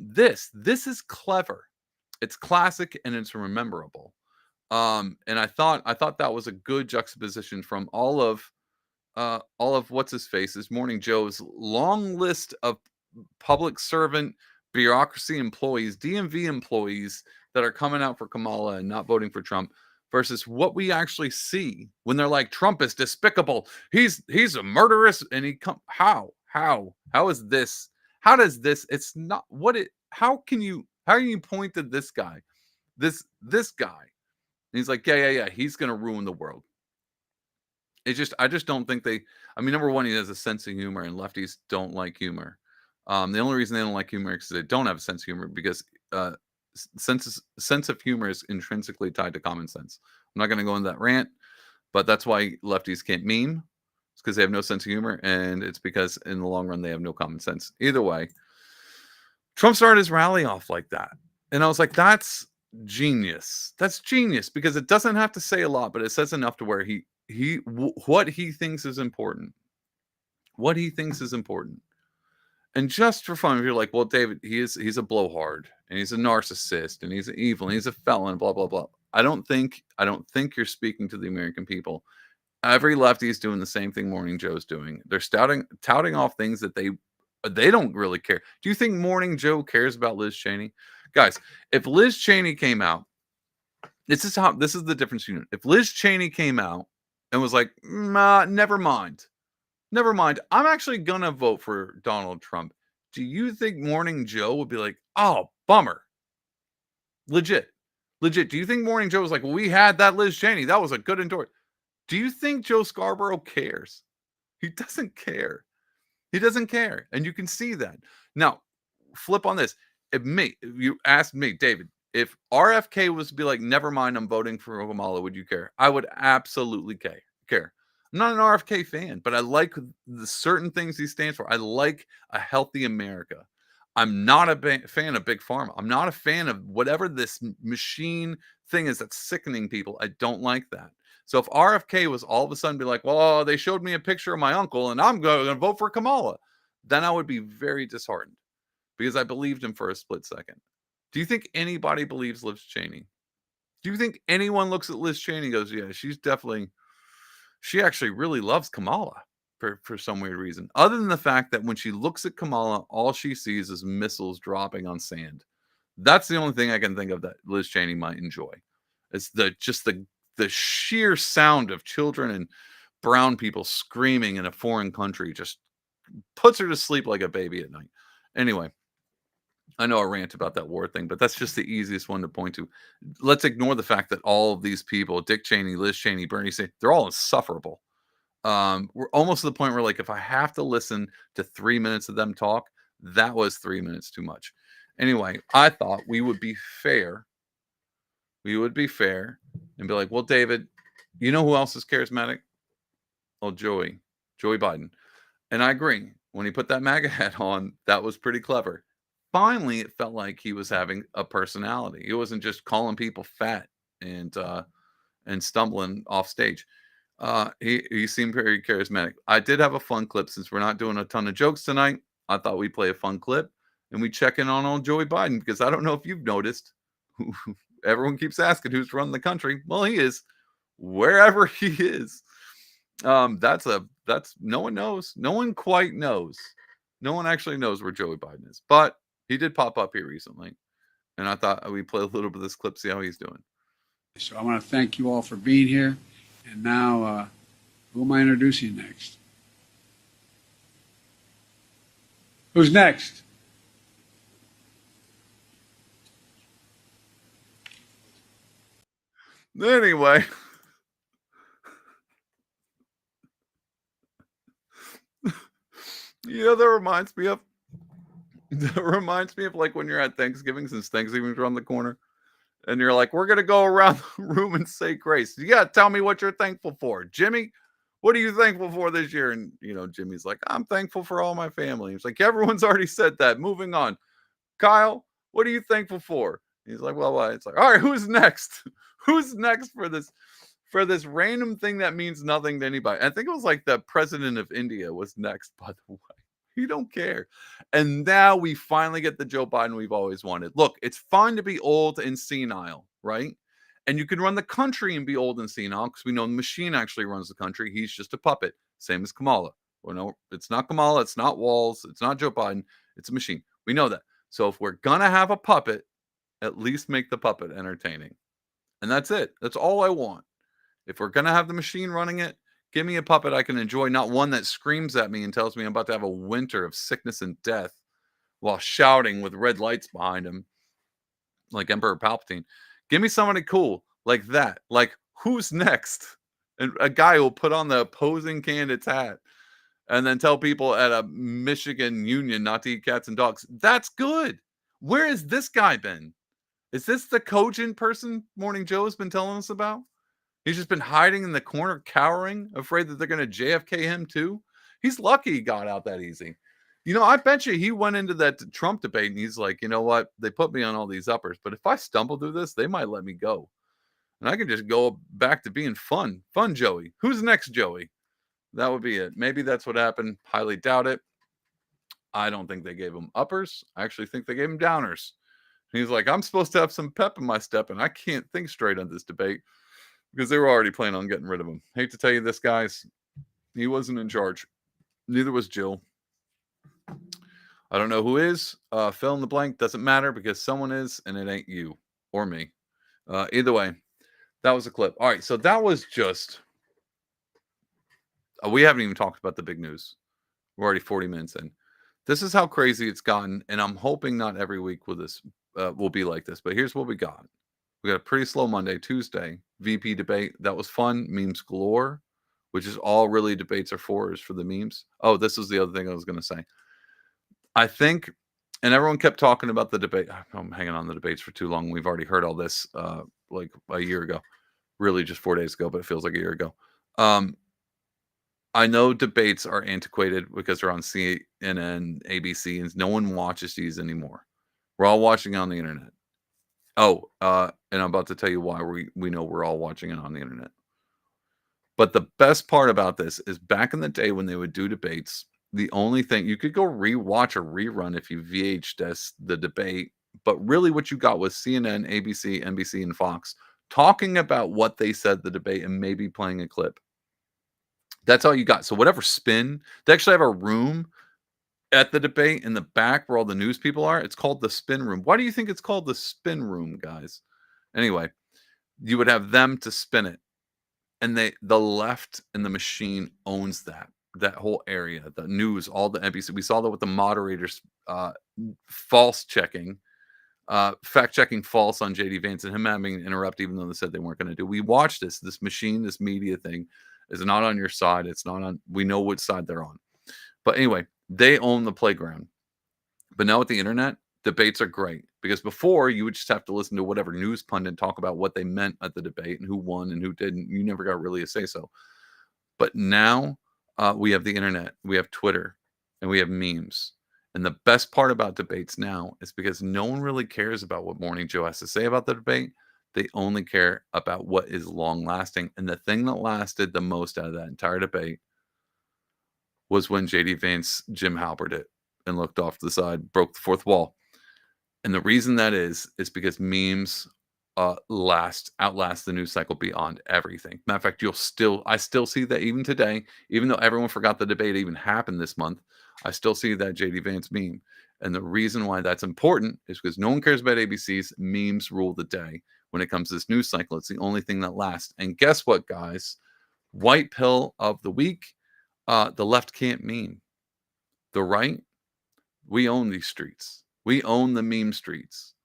This is clever. It's classic and it's rememberable. And I thought that was a good juxtaposition from all of what's his face's Morning Joe's long list of public servant bureaucracy employees, DMV employees that are coming out for Kamala and not voting for Trump, versus what we actually see when they're like, Trump is despicable. He's a murderous, and how is this? How does this? It's not what it. How can you point to this guy, this guy? And he's like, yeah. He's gonna ruin the world. I just don't think they. I mean, number one, he has a sense of humor, and lefties don't like humor. The only reason they don't like humor is they don't have a sense of humor, because sense of humor is intrinsically tied to common sense. I'm not going to go into that rant, but that's why lefties can't meme. It's because they have no sense of humor, and it's because in the long run they have no common sense. Either way, Trump started his rally off like that, and I was like, that's genius. That's genius, because it doesn't have to say a lot, but it says enough to where what he thinks is important. What he thinks is important. And just for fun, if you're like, well, David, he's a blowhard, and he's a narcissist, and he's evil, and he's a felon, blah, blah, blah. I don't think you're speaking to the American people. Every lefty is doing the same thing Morning Joe's doing. They're touting off things that they don't really care. Do you think Morning Joe cares about Liz Cheney? Guys, if Liz Cheney came out, this is the difference. If Liz Cheney came out and was like, never mind, I'm actually gonna vote for Donald Trump, do you think Morning Joe would be like, oh, bummer? Legit. Do you think Morning Joe was like, well, we had that Liz Cheney, that was a good endorsement? Do you think Joe Scarborough cares? He doesn't care. And you can see that. Now, flip on this. If you asked me, David, if RFK was to be like, never mind, I'm voting for Kamala, would you care? I would absolutely care. I'm not an RFK fan, but I like the certain things he stands for. I like a healthy America. I'm not a fan of big pharma. I'm not a fan of whatever this machine thing is that's sickening people. I don't like that. So if RFK was all of a sudden be like, well, they showed me a picture of my uncle and I'm going to vote for Kamala, then I would be very disheartened because I believed him for a split second. Do you think anybody believes Liz Cheney? Do you think anyone looks at Liz Cheney and goes, yeah, she actually really loves Kamala for some weird reason, other than the fact that when she looks at Kamala, all she sees is missiles dropping on sand. That's the only thing I can think of that Liz Cheney might enjoy. It's the sheer sound of children and brown people screaming in a foreign country just puts her to sleep like a baby at night. Anyway, I know I rant about that war thing, but that's just the easiest one to point to. Let's ignore the fact that all of these people, Dick Cheney, Liz Cheney, Bernie Sanders, they're all insufferable. We're almost to the point where, like, if I have to listen to 3 minutes of them talk, that was 3 minutes too much. Anyway, I thought we would be fair. We would be fair and be like, well, David, you know who else is charismatic? Oh, Joey Biden. And I agree. When he put that MAGA hat on, that was pretty clever. Finally, it felt like he was having a personality. He wasn't just calling people fat and stumbling off stage. He seemed very charismatic. I did have a fun clip since we're not doing a ton of jokes tonight. I thought we'd play a fun clip and we check in on old Joey Biden because I don't know if you've noticed. Everyone keeps asking who's running the country. Well, he is wherever he is. That's no one knows. No one quite knows. No one actually knows where Joey Biden is, but he did pop up here recently. And I thought we'd play a little bit of this clip, see how he's doing. So I want to thank you all for being here. And now, who am I introducing next? Who's next? Anyway. That reminds me of like when you're at Thanksgiving, since Thanksgiving's around the corner. And you're like, we're going to go around the room and say grace. You got to tell me what you're thankful for. Jimmy, what are you thankful for this year? And, Jimmy's like, I'm thankful for all my family. He's like, everyone's already said that. Moving on. Kyle, what are you thankful for? He's like, well, it's like, all right, who's next? Who's next for this random thing that means nothing to anybody? I think it was like the president of India was next, by the way. You don't care. And now we finally get the Joe Biden we've always wanted. Look, it's fine to be old and senile, right? And you can run the country and be old and senile because we know the machine actually runs the country. He's just a puppet. Same as Kamala. Well, no, it's not Kamala. It's not Walz. It's not Joe Biden. It's a machine. We know that. So if we're going to have a puppet, at least make the puppet entertaining. And that's it. That's all I want. If we're going to have the machine running it, give me a puppet I can enjoy, not one that screams at me and tells me I'm about to have a winter of sickness and death while shouting with red lights behind him like Emperor Palpatine. Give me somebody cool like that. Like, who's next? And a guy who'll put on the opposing candidate's hat and then tell people at a Michigan union not to eat cats and dogs. That's good. Where has this guy been? Is this the cogent person Morning Joe has been telling us about? He's just been hiding in the corner, cowering, afraid that they're going to JFK him too. He's lucky he got out that easy. I bet you he went into that Trump debate and he's like, you know what? They put me on all these uppers, but if I stumble through this, they might let me go. And I can just go back to being fun. Fun Joey. Who's next, Joey? That would be it. Maybe that's what happened. Highly doubt it. I don't think they gave him uppers. I actually think they gave him downers. And he's like, I'm supposed to have some pep in my step, and I can't think straight on this debate. Because they were already planning on getting rid of him. Hate to tell you this, guys. He wasn't in charge. Neither was Jill. I don't know who is. Fill in the blank. Doesn't matter because someone is, and it ain't you or me. Either way, that was a clip. All right, so that was just... we haven't even talked about the big news. We're already 40 minutes in. This is how crazy it's gotten, and I'm hoping not every week will be like this. But here's what we got. We got a pretty slow Monday. Tuesday, VP debate. That was fun. Memes galore, which is all really debates are for, is for the memes. Oh, this is the other thing I was going to say. I think, and everyone kept talking about the debate. I'm hanging on the debates for too long. We've already heard all this like a year ago. Really just 4 days ago, but it feels like a year ago. I know debates are antiquated because they're on CNN, ABC, and no one watches these anymore. We're all watching on the internet. Oh, and I'm about to tell you why we know we're all watching it on the internet. But the best part about this is back in the day when they would do debates, the only thing you could go rewatch a rerun if you VHS the debate, but really what you got was CNN, ABC, NBC, and Fox talking about what they said the debate and maybe playing a clip. That's all you got. So whatever spin, they actually have a room at the debate in the back where all the news people are. It's called the spin room. Why do you think it's called the spin room, guys? Anyway, you would have them to spin it. And the left and the machine owns that whole area, the news, all the NBC. We saw that with the moderators false checking, fact checking false on JD Vance and him having to interrupt even though they said they weren't going to do. We watched this machine, this media thing is not on your side. It's not on, we know which side they're on. But anyway, they own the playground. But now with the internet, debates are great because before you would just have to listen to whatever news pundit talk about what they meant at the debate and who won and who didn't. You never got really a say so. But now we have the internet, we have Twitter, and we have memes. And the best part about debates now is because no one really cares about what Morning Joe has to say about the debate. They only care about what is long lasting. And the thing that lasted the most out of that entire debate was when JD Vance Jim Halpert it and looked off to the side, broke the fourth wall. And the reason that is because memes outlast the news cycle beyond everything. Matter of fact, I still see that even today, even though everyone forgot the debate even happened this month, I still see that JD Vance meme. And the reason why that's important is because no one cares about ABCs. Memes rule the day. When it comes to this news cycle, it's the only thing that lasts. And guess what, guys? White pill of the week, the left can't meme. The right, we own these streets. We own the meme streets.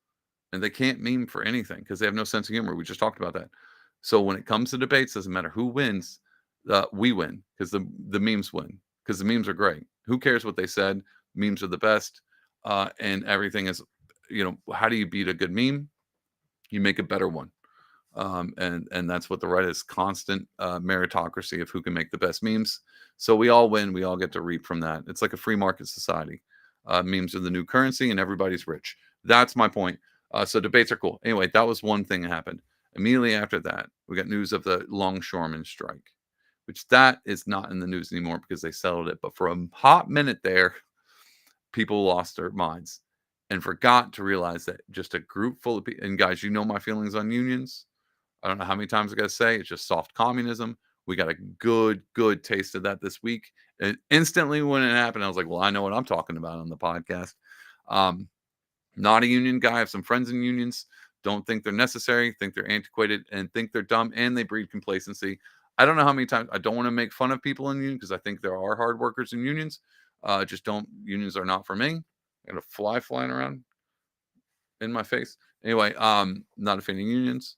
And they can't meme for anything because they have no sense of humor. We just talked about that. So when it comes to debates, doesn't matter who wins, we win because the memes win because the memes are great. Who cares what they said? Memes are the best, and everything is, how do you beat a good meme? You make a better one, and that's what the right is: constant meritocracy of who can make the best memes. So we all win. We all get to reap from that. It's like a free market society. Memes are the new currency, and everybody's rich. That's my point. So debates are cool. Anyway, that was one thing that happened. Immediately after that, we got news of the longshoremen strike, which that is not in the news anymore because they settled it. But for a hot minute there, people lost their minds and forgot to realize that just a group full of people, and guys, you know my feelings on unions. I don't know how many times I got to say it's just soft communism. We got a good taste of that this week. And instantly when it happened, I was like, well, I know what I'm talking about on the podcast. Not a union guy. I have some friends in unions. Don't think they're necessary, think they're antiquated, and think they're dumb, and they breed complacency. I don't know how many times I don't want to make fun of people in unions because I think there are hard workers in unions. Unions are not for me. I got a fly flying around in my face. Anyway, not a fan of unions.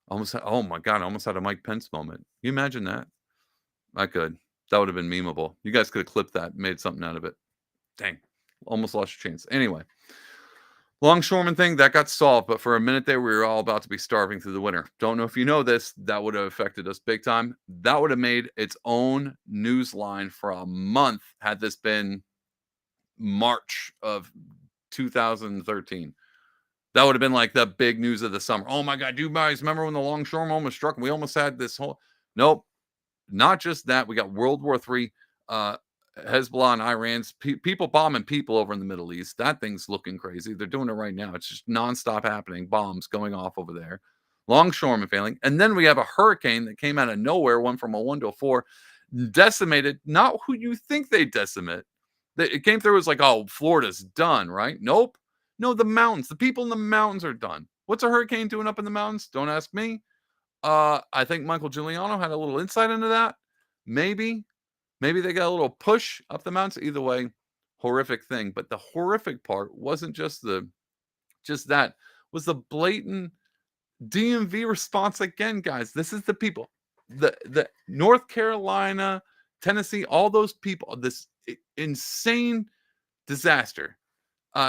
Oh my God, I almost had a Mike Pence moment. Can you imagine that? I could. That would have been memeable. You guys could have clipped that, made something out of it. Dang, almost lost your chance. Anyway. Longshoreman thing, that got solved, but for a minute there, we were all about to be starving through the winter. Don't know if you know this, that would have affected us big time. That would have made its own news line for a month had this been March of 2013. That would have been like the big news of the summer. Oh my God, you guys remember when the longshoreman was struck? We almost had this whole... Nope, not just that. We got World War III, Hezbollah and Iran's people bombing people over in the Middle East. That thing's looking crazy. They're doing it right now. It's just nonstop happening. Bombs going off over there. Longshoremen failing. And then we have a hurricane that came out of nowhere, went from a 1 to a 4, decimated not who you think they decimate. It came through as like, oh, Florida's done, right? Nope. No, the mountains. The people in the mountains are done. What's a hurricane doing up in the mountains? Don't ask me. I think Michael Giuliano had a little insight into that. Maybe they got a little push up the mountains. Either way, horrific thing. But the horrific part wasn't just that, was the blatant DMV response again, guys. This is the people, the North Carolina, Tennessee, all those people, this insane disaster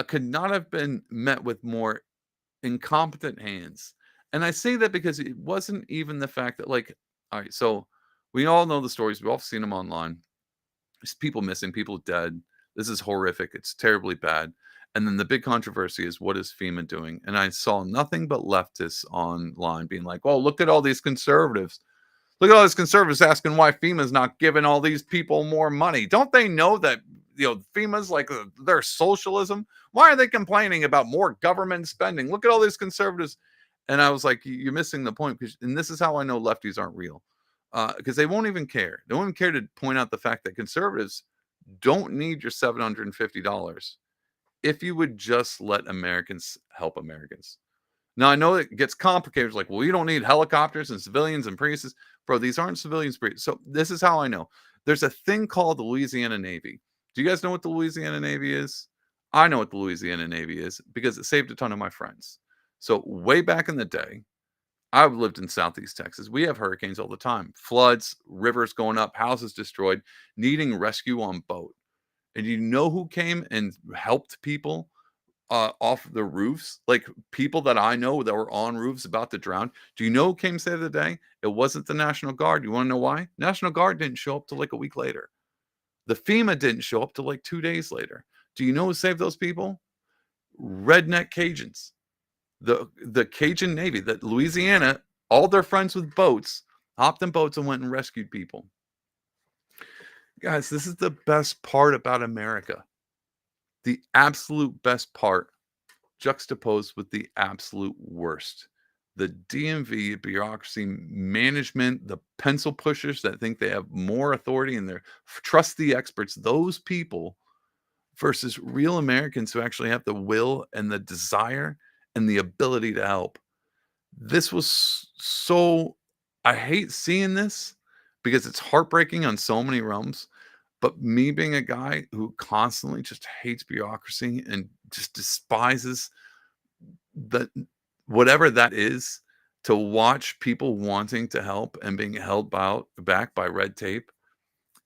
could not have been met with more incompetent hands. And I say that because it wasn't even the fact that, like, all right, so we all know the stories. We've all seen them online. There's people missing, people dead. This is horrific. It's terribly bad. And then the big controversy is, what is FEMA doing? And I saw nothing but leftists online being like, "Oh, look at all these conservatives. Look at all these conservatives asking why FEMA's not giving all these people more money. Don't they know that FEMA's like their socialism? Why are they complaining about more government spending? Look at all these conservatives." And I was like, "You're missing the point." And this is how I know lefties aren't real, because they won't even care. They won't even care to point out the fact that conservatives don't need your $750 if you would just let Americans help Americans. Now, I know it gets complicated. It's like, well, you don't need helicopters and civilians and priestess. Bro, these aren't civilians. So this is how I know. There's a thing called the Louisiana Navy. Do you guys know what the Louisiana Navy is? I know what the Louisiana Navy is because it saved a ton of my friends. So way back in the day, I lived in Southeast Texas. We have hurricanes all the time. Floods, rivers going up, houses destroyed, needing rescue on boat. And you know who came and helped people off the roofs? Like people that I know that were on roofs about to drown. Do you know who came save the day? It wasn't the National Guard. You want to know why? National Guard didn't show up till like a week later. The FEMA didn't show up till like 2 days later. Do you know who saved those people? Redneck Cajuns. The Cajun Navy, that Louisiana, all their friends with boats, hopped in boats and went and rescued people. Guys, this is the best part about America. The absolute best part juxtaposed with the absolute worst. The DMV, bureaucracy, management, the pencil pushers that think they have more authority and they're trust the experts, those people versus real Americans who actually have the will and the desire and the ability to help. This was so, I hate seeing this because it's heartbreaking on so many realms. But me being a guy who constantly just hates bureaucracy and just despises that, whatever that is, to watch people wanting to help and being held back by red tape,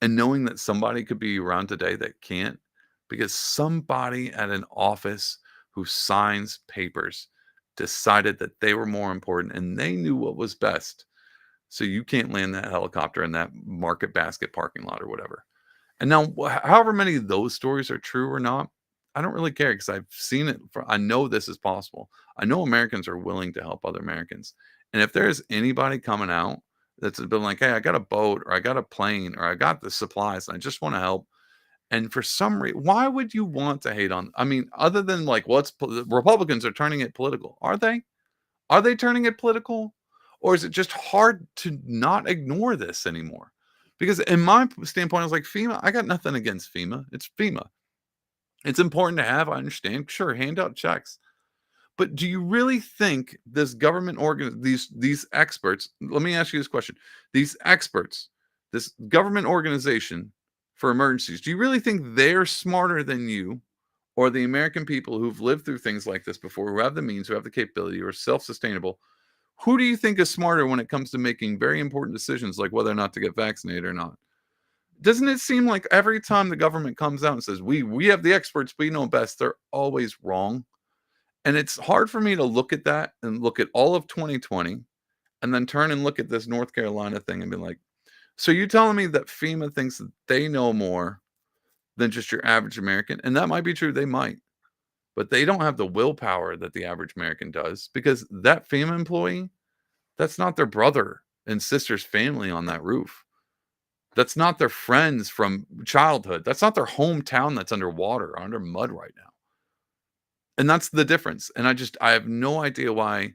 and knowing that somebody could be around today that can't because somebody at an office who signs papers decided that they were more important and they knew what was best. So you can't land that helicopter in that Market Basket parking lot or whatever. And now, however many of those stories are true or not, I don't really care because I've seen it. I know this is possible. I know Americans are willing to help other Americans. And if there's anybody coming out that's been like, "Hey, I got a boat or I got a plane or I got the supplies and I just want to help." And for some reason, why would you want to hate on? I mean, other than like, Republicans are turning it political. Are they? Are they turning it political? Or is it just hard to not ignore this anymore? Because in my standpoint, I was like, FEMA, I got nothing against FEMA. It's FEMA. It's important to have. I understand. Sure, hand out checks. But do you really think this government these experts, let me ask you this question. These experts, this government organization for emergencies, do you really think they're smarter than you or the American people who've lived through things like this before, who have the means, who have the capability, or self-sustainable? Who do you think is smarter when it comes to making very important decisions like whether or not to get vaccinated or not? Doesn't it seem like every time the government comes out and says, we have the experts, we know best, they're always wrong? And it's hard for me to look at that and look at all of 2020 and then turn and look at this North Carolina thing and be like, so you telling me that FEMA thinks that they know more than just your average American? And that might be true, they might, but they don't have the willpower that the average American does, because that FEMA employee, that's not their brother and sister's family on that roof. That's not their friends from childhood. That's not their hometown that's underwater, under mud right now. And that's the difference. And I have no idea why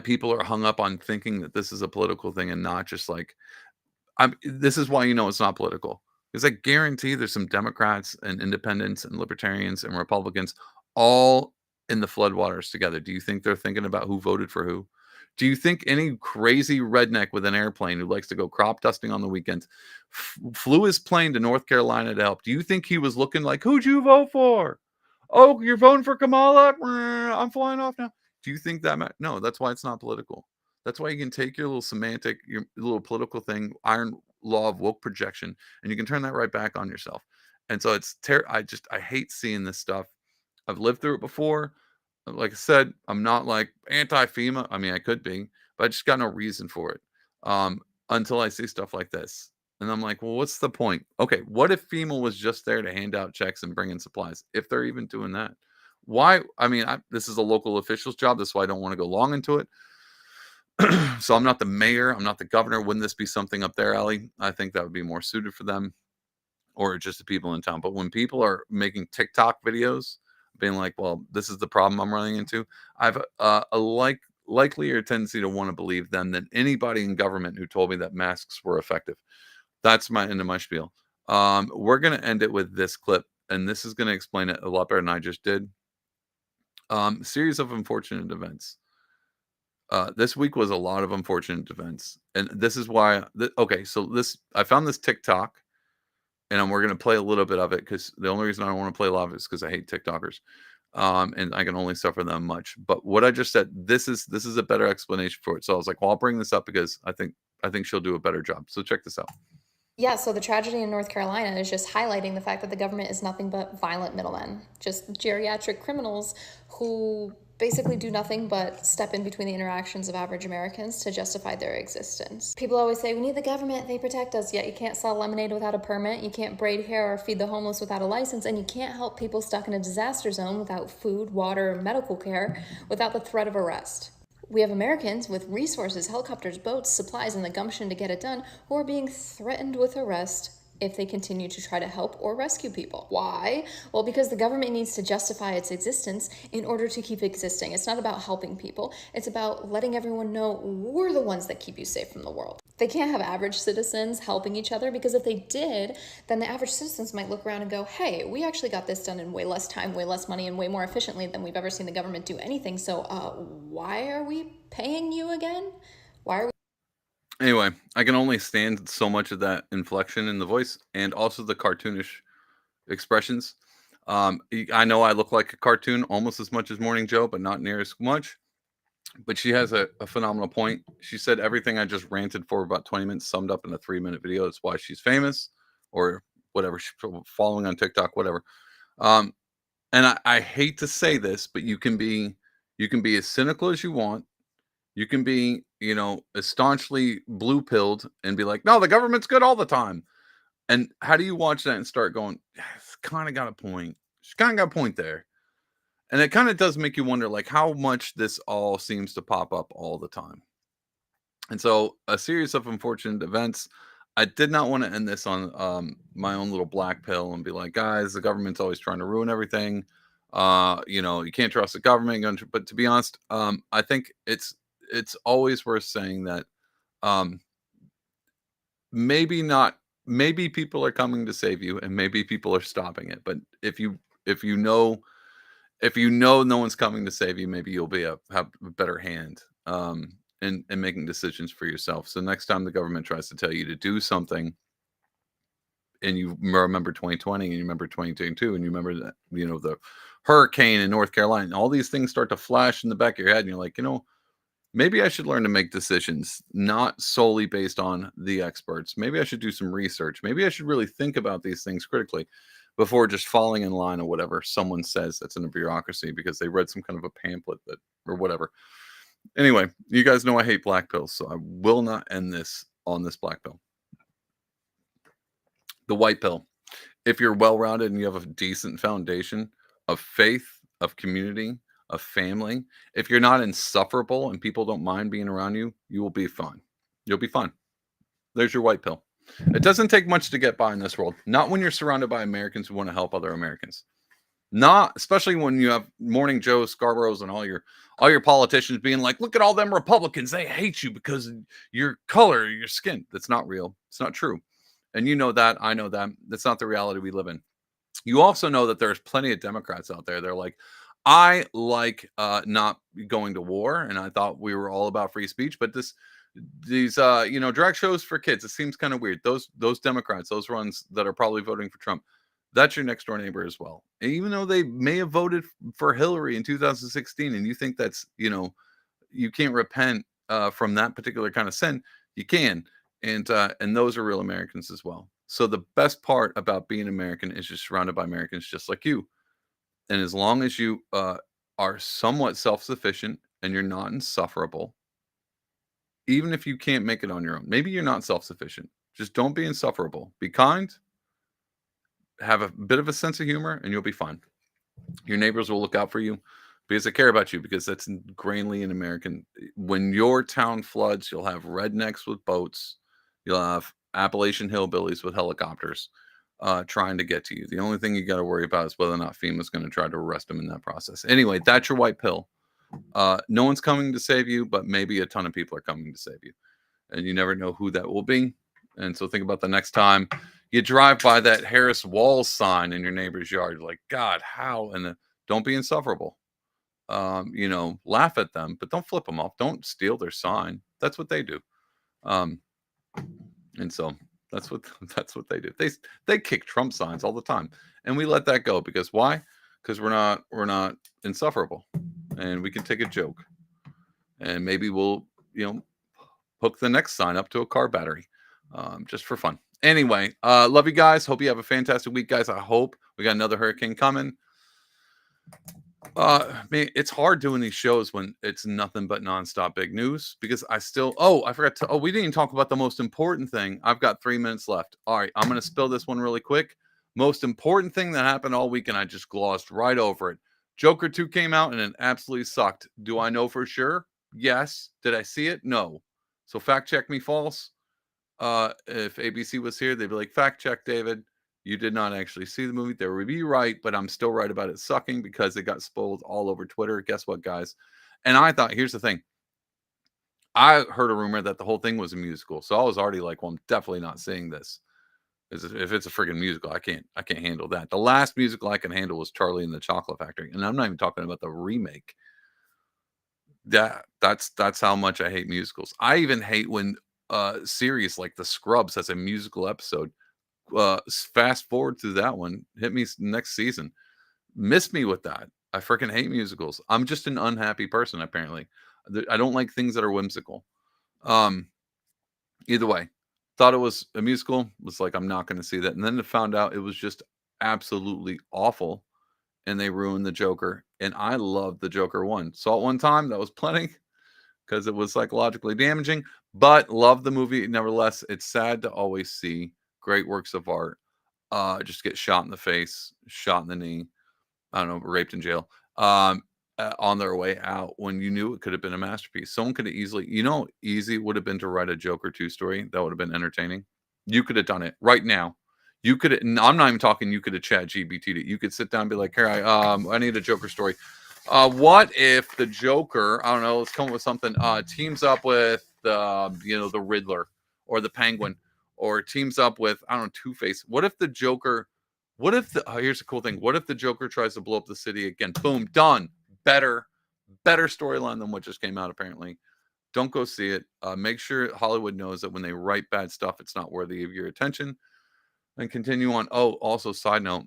people are hung up on thinking that this is a political thing and not just like, this is why it's not political. Because I guarantee there's some Democrats and independents and libertarians and Republicans all in the floodwaters together. Do you think they're thinking about who voted for who? Do you think any crazy redneck with an airplane who likes to go crop dusting on the weekends flew his plane to North Carolina to help? Do you think he was looking like, who'd you vote for? Oh, you're voting for Kamala? I'm flying off now. Do you think that? No, that's why it's not political. That's why you can take your little semantic, your little political thing, iron law of woke projection, and you can turn that right back on yourself. And so I hate seeing this stuff. I've lived through it before. Like I said, I'm not like anti-FEMA. I mean, I could be, but I just got no reason for it until I see stuff like this. And I'm like, well, what's the point? Okay, what if FEMA was just there to hand out checks and bring in supplies? If they're even doing that, why? I mean, this is a local official's job. That's why I don't want to go long into it. So I'm not the mayor. I'm not the governor. Wouldn't this be something up their alley? I think that would be more suited for them, or just the people in town. But when people are making TikTok videos, being like, well, this is the problem I'm running into, I have a likelier tendency to want to believe them than anybody in government who told me that masks were effective. That's my end of my spiel. We're going to end it with this clip, and this is going to explain it a lot better than I just did. Series of unfortunate events. This week was a lot of unfortunate events, and this is why. Okay, so I found this TikTok, and we're going to play a little bit of it because the only reason I don't want to play a lot of it is because I hate TikTokers, and I can only suffer them much. But what I just said, this is a better explanation for it. So I was like, well, I'll bring this up because I think she'll do a better job. So check this out. Yeah, so the tragedy in North Carolina is just highlighting the fact that the government is nothing but violent middlemen, just geriatric criminals who basically do nothing but step in between the interactions of average Americans to justify their existence. People always say, we need the government, they protect us, yet you can't sell lemonade without a permit, you can't braid hair or feed the homeless without a license, and you can't help people stuck in a disaster zone without food, water, or medical care without the threat of arrest. We have Americans with resources, helicopters, boats, supplies, and the gumption to get it done who are being threatened with arrest if they continue to try to help or rescue people. Why? Well, because the government needs to justify its existence in order to keep existing. It's not about helping people. It's about letting everyone know we're the ones that keep you safe from the world. They can't have average citizens helping each other, because if they did, then the average citizens might look around and go, hey, we actually got this done in way less time, way less money, and way more efficiently than we've ever seen the government do anything. So why are we paying you again? Why are we? Anyway, I can only stand so much of that inflection in the voice and also the cartoonish expressions. I know I look like a cartoon almost as much as Morning Joe, but not near as much. But she has a phenomenal point. She said everything I just ranted for about 20 minutes summed up in a 3-minute video. That's why she's famous, or whatever, she's following on TikTok, whatever. And I hate to say this, but you can be as cynical as you want. You can be, as staunchly blue pilled and be like, no, the government's good all the time. And how do you watch that and start going, yeah, it's kind of got a point. She's kind of got a point there. And it kind of does make you wonder, like, how much this all seems to pop up all the time. And so a series of unfortunate events. I did not want to end this on my own little black pill and be like, guys, the government's always trying to ruin everything. You can't trust the government. But to be honest, I think it's always worth saying that maybe people are coming to save you, and maybe people are stopping it. But if you know no one's coming to save you, maybe you'll have a better hand in making decisions for yourself. So next time the government tries to tell you to do something, and you remember 2020 and you remember 2022 and you remember that, the hurricane in North Carolina, and all these things start to flash in the back of your head, and you're like, maybe I should learn to make decisions not solely based on the experts. Maybe I should do some research. Maybe I should really think about these things critically before just falling in line of whatever someone says that's in a bureaucracy because they read some kind of a pamphlet or whatever. Anyway, you guys know I hate black pills, so I will not end this on this black pill. The white pill. If you're well-rounded and you have a decent foundation of faith, of community, of family, if you're not insufferable and people don't mind being around you, you will be fine. You'll be fine. There's your white pill. It doesn't take much to get by in this world. Not when you're surrounded by Americans who want to help other Americans. Not especially when you have Morning Joe, Scarboroughs, and all your politicians being like, look at all them Republicans. They hate you because of your color, your skin. That's not real. It's not true. And you know that. I know that. That's not the reality we live in. You also know that there's plenty of Democrats out there. They're like, I like not going to war, and I thought we were all about free speech, but these drag shows for kids, it seems kind of weird. Those Democrats, those ones that are probably voting for Trump, that's your next door neighbor as well. And even though they may have voted for Hillary in 2016, and you think that's you can't repent from that particular kind of sin, you can, and those are real Americans as well. So the best part about being American is you're surrounded by Americans just like you. And as long as you are somewhat self-sufficient and you're not insufferable, even if you can't make it on your own, maybe you're not self-sufficient, Just don't be insufferable. Be kind. Have a bit of a sense of humor, and you'll be fine. Your neighbors will look out for you because they care about you, because that's ingrainedly in American. When your town floods, you'll have rednecks with boats. You'll have Appalachian hillbillies with helicopters trying to get to you. The only thing you got to worry about is whether or not FEMA's going to try to arrest them in that process. Anyway, that's your white pill. No one's coming to save you, but maybe a ton of people are coming to save you. And you never know who that will be. And so think about the next time you drive by that Harris Walls sign in your neighbor's yard. You're like, God, how? And don't be insufferable. Laugh at them, but don't flip them off. Don't steal their sign. That's what they do. And so that's what they do. They kick Trump signs all the time, and we let that go because why? Because we're not insufferable, and we can take a joke, and maybe we'll hook the next sign up to a car battery, just for fun. Anyway, love you guys. Hope you have a fantastic week, guys. I hope we got another hurricane coming. It's hard doing these shows when it's nothing but nonstop big news, because I forgot to, we didn't even talk about the most important thing. I've got 3 minutes left. All right, I'm going to spill this one really quick. Most important thing that happened all week, and I just glossed right over it. Joker 2 came out and it absolutely sucked. Do I know for sure? Yes. Did I see it? No. So fact check me false. If ABC was here, they'd be like, fact check, David. You did not actually see the movie. They would be right, but I'm still right about it sucking because it got spoiled all over Twitter. Guess what, guys? And I thought, here's the thing. I heard a rumor that the whole thing was a musical. So I was already like, well, I'm definitely not seeing this. If it's a friggin' musical, I can't handle that. The last musical I can handle was Charlie and the Chocolate Factory. And I'm not even talking about the remake. That's how much I hate musicals. I even hate when series like The Scrubs has a musical episode. Fast forward through that one, hit me next season. Miss me with that. I freaking hate musicals. I'm just an unhappy person, apparently. I don't like things that are whimsical. Either way, thought it was a musical, was like, I'm not going to see that. And then I found out it was just absolutely awful, and they ruined the Joker. And I loved the Joker 1. Saw it one time, that was plenty, because it was psychologically damaging, but loved the movie nevertheless. It's sad to always see great works of art just get shot in the face, shot in the knee, I don't know, raped in jail, on their way out, when you knew it could have been a masterpiece. Someone could have easily, easy would have been to write a Joker 2 story that would have been entertaining. You could have done it right now. You could, I'm not even talking, you could have chat GBT'd it. You could sit down and be like, here, I need a Joker story. What if the Joker, I don't know, let's come up with something, teams up with the Riddler or the Penguin, or teams up with, I don't know, Two-Face. What if the Joker, here's a cool thing. What if the Joker tries to blow up the city again? Boom, done. Better storyline than what just came out, apparently. Don't go see it. Make sure Hollywood knows that when they write bad stuff, it's not worthy of your attention. And continue on. Oh, also, side note,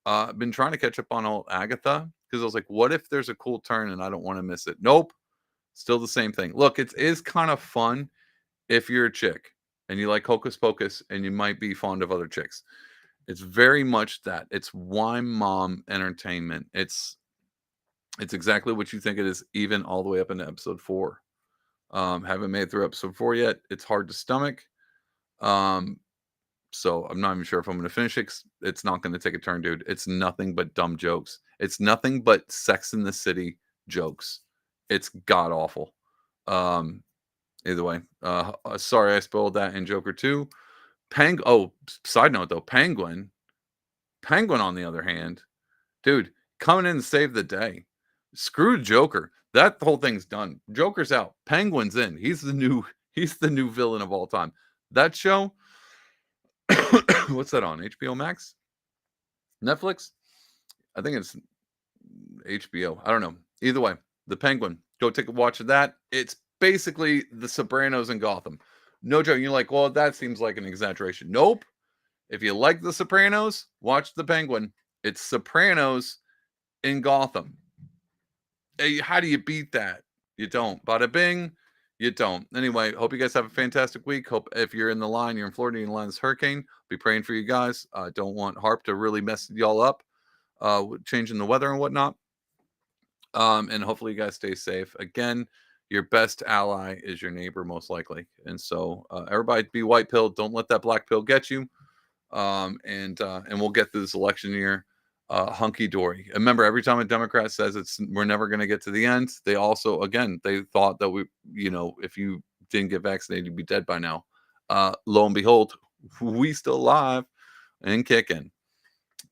I've been trying to catch up on old Agatha, because I was like, what if there's a cool turn and I don't want to miss it? Nope. Still the same thing. Look, it is kind of fun if you're a chick and you like Hocus Pocus and you might be fond of other chicks. It's very much that. It's wine mom entertainment. It's exactly what you think it is, even all the way up into episode 4. Haven't made it through episode 4 yet. It's hard to stomach. So I'm not even sure if I'm going to finish it. It's not going to take a turn, dude. It's nothing but dumb jokes. It's nothing but Sex in the City jokes. It's god awful. Either way, sorry I spoiled that in Joker 2. Side note though, Penguin on the other hand, dude, coming in to save the day. Screw Joker. That whole thing's done. Joker's out. Penguin's in. He's the new villain of all time. That show, what's that on? HBO Max? Netflix? I think it's HBO. I don't know. Either way, the Penguin. Go take a watch of that. It's basically the Sopranos in Gotham. No joke. You're like, well, that seems like an exaggeration. Nope. If you like the Sopranos, watch the Penguin. It's Sopranos in Gotham. Hey, how do you beat that? You don't. Bada bing. You don't. Anyway, hope you guys have a fantastic week. Hope if you're in the line, you're in Florida, you're in the line of this hurricane, be praying for you guys. Don't want HARP to really mess y'all up, changing the weather and whatnot. And hopefully you guys stay safe. Again, your best ally is your neighbor, most likely. And so everybody be white pill. Don't let that black pill get you. And we'll get through this election year hunky dory. Remember, every time a Democrat says we're never going to get to the end, they also, again, they thought that if you didn't get vaccinated, you'd be dead by now. Lo and behold, we still alive and kicking,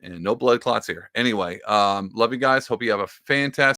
and no blood clots here. Anyway, love you guys. Hope you have a fantastic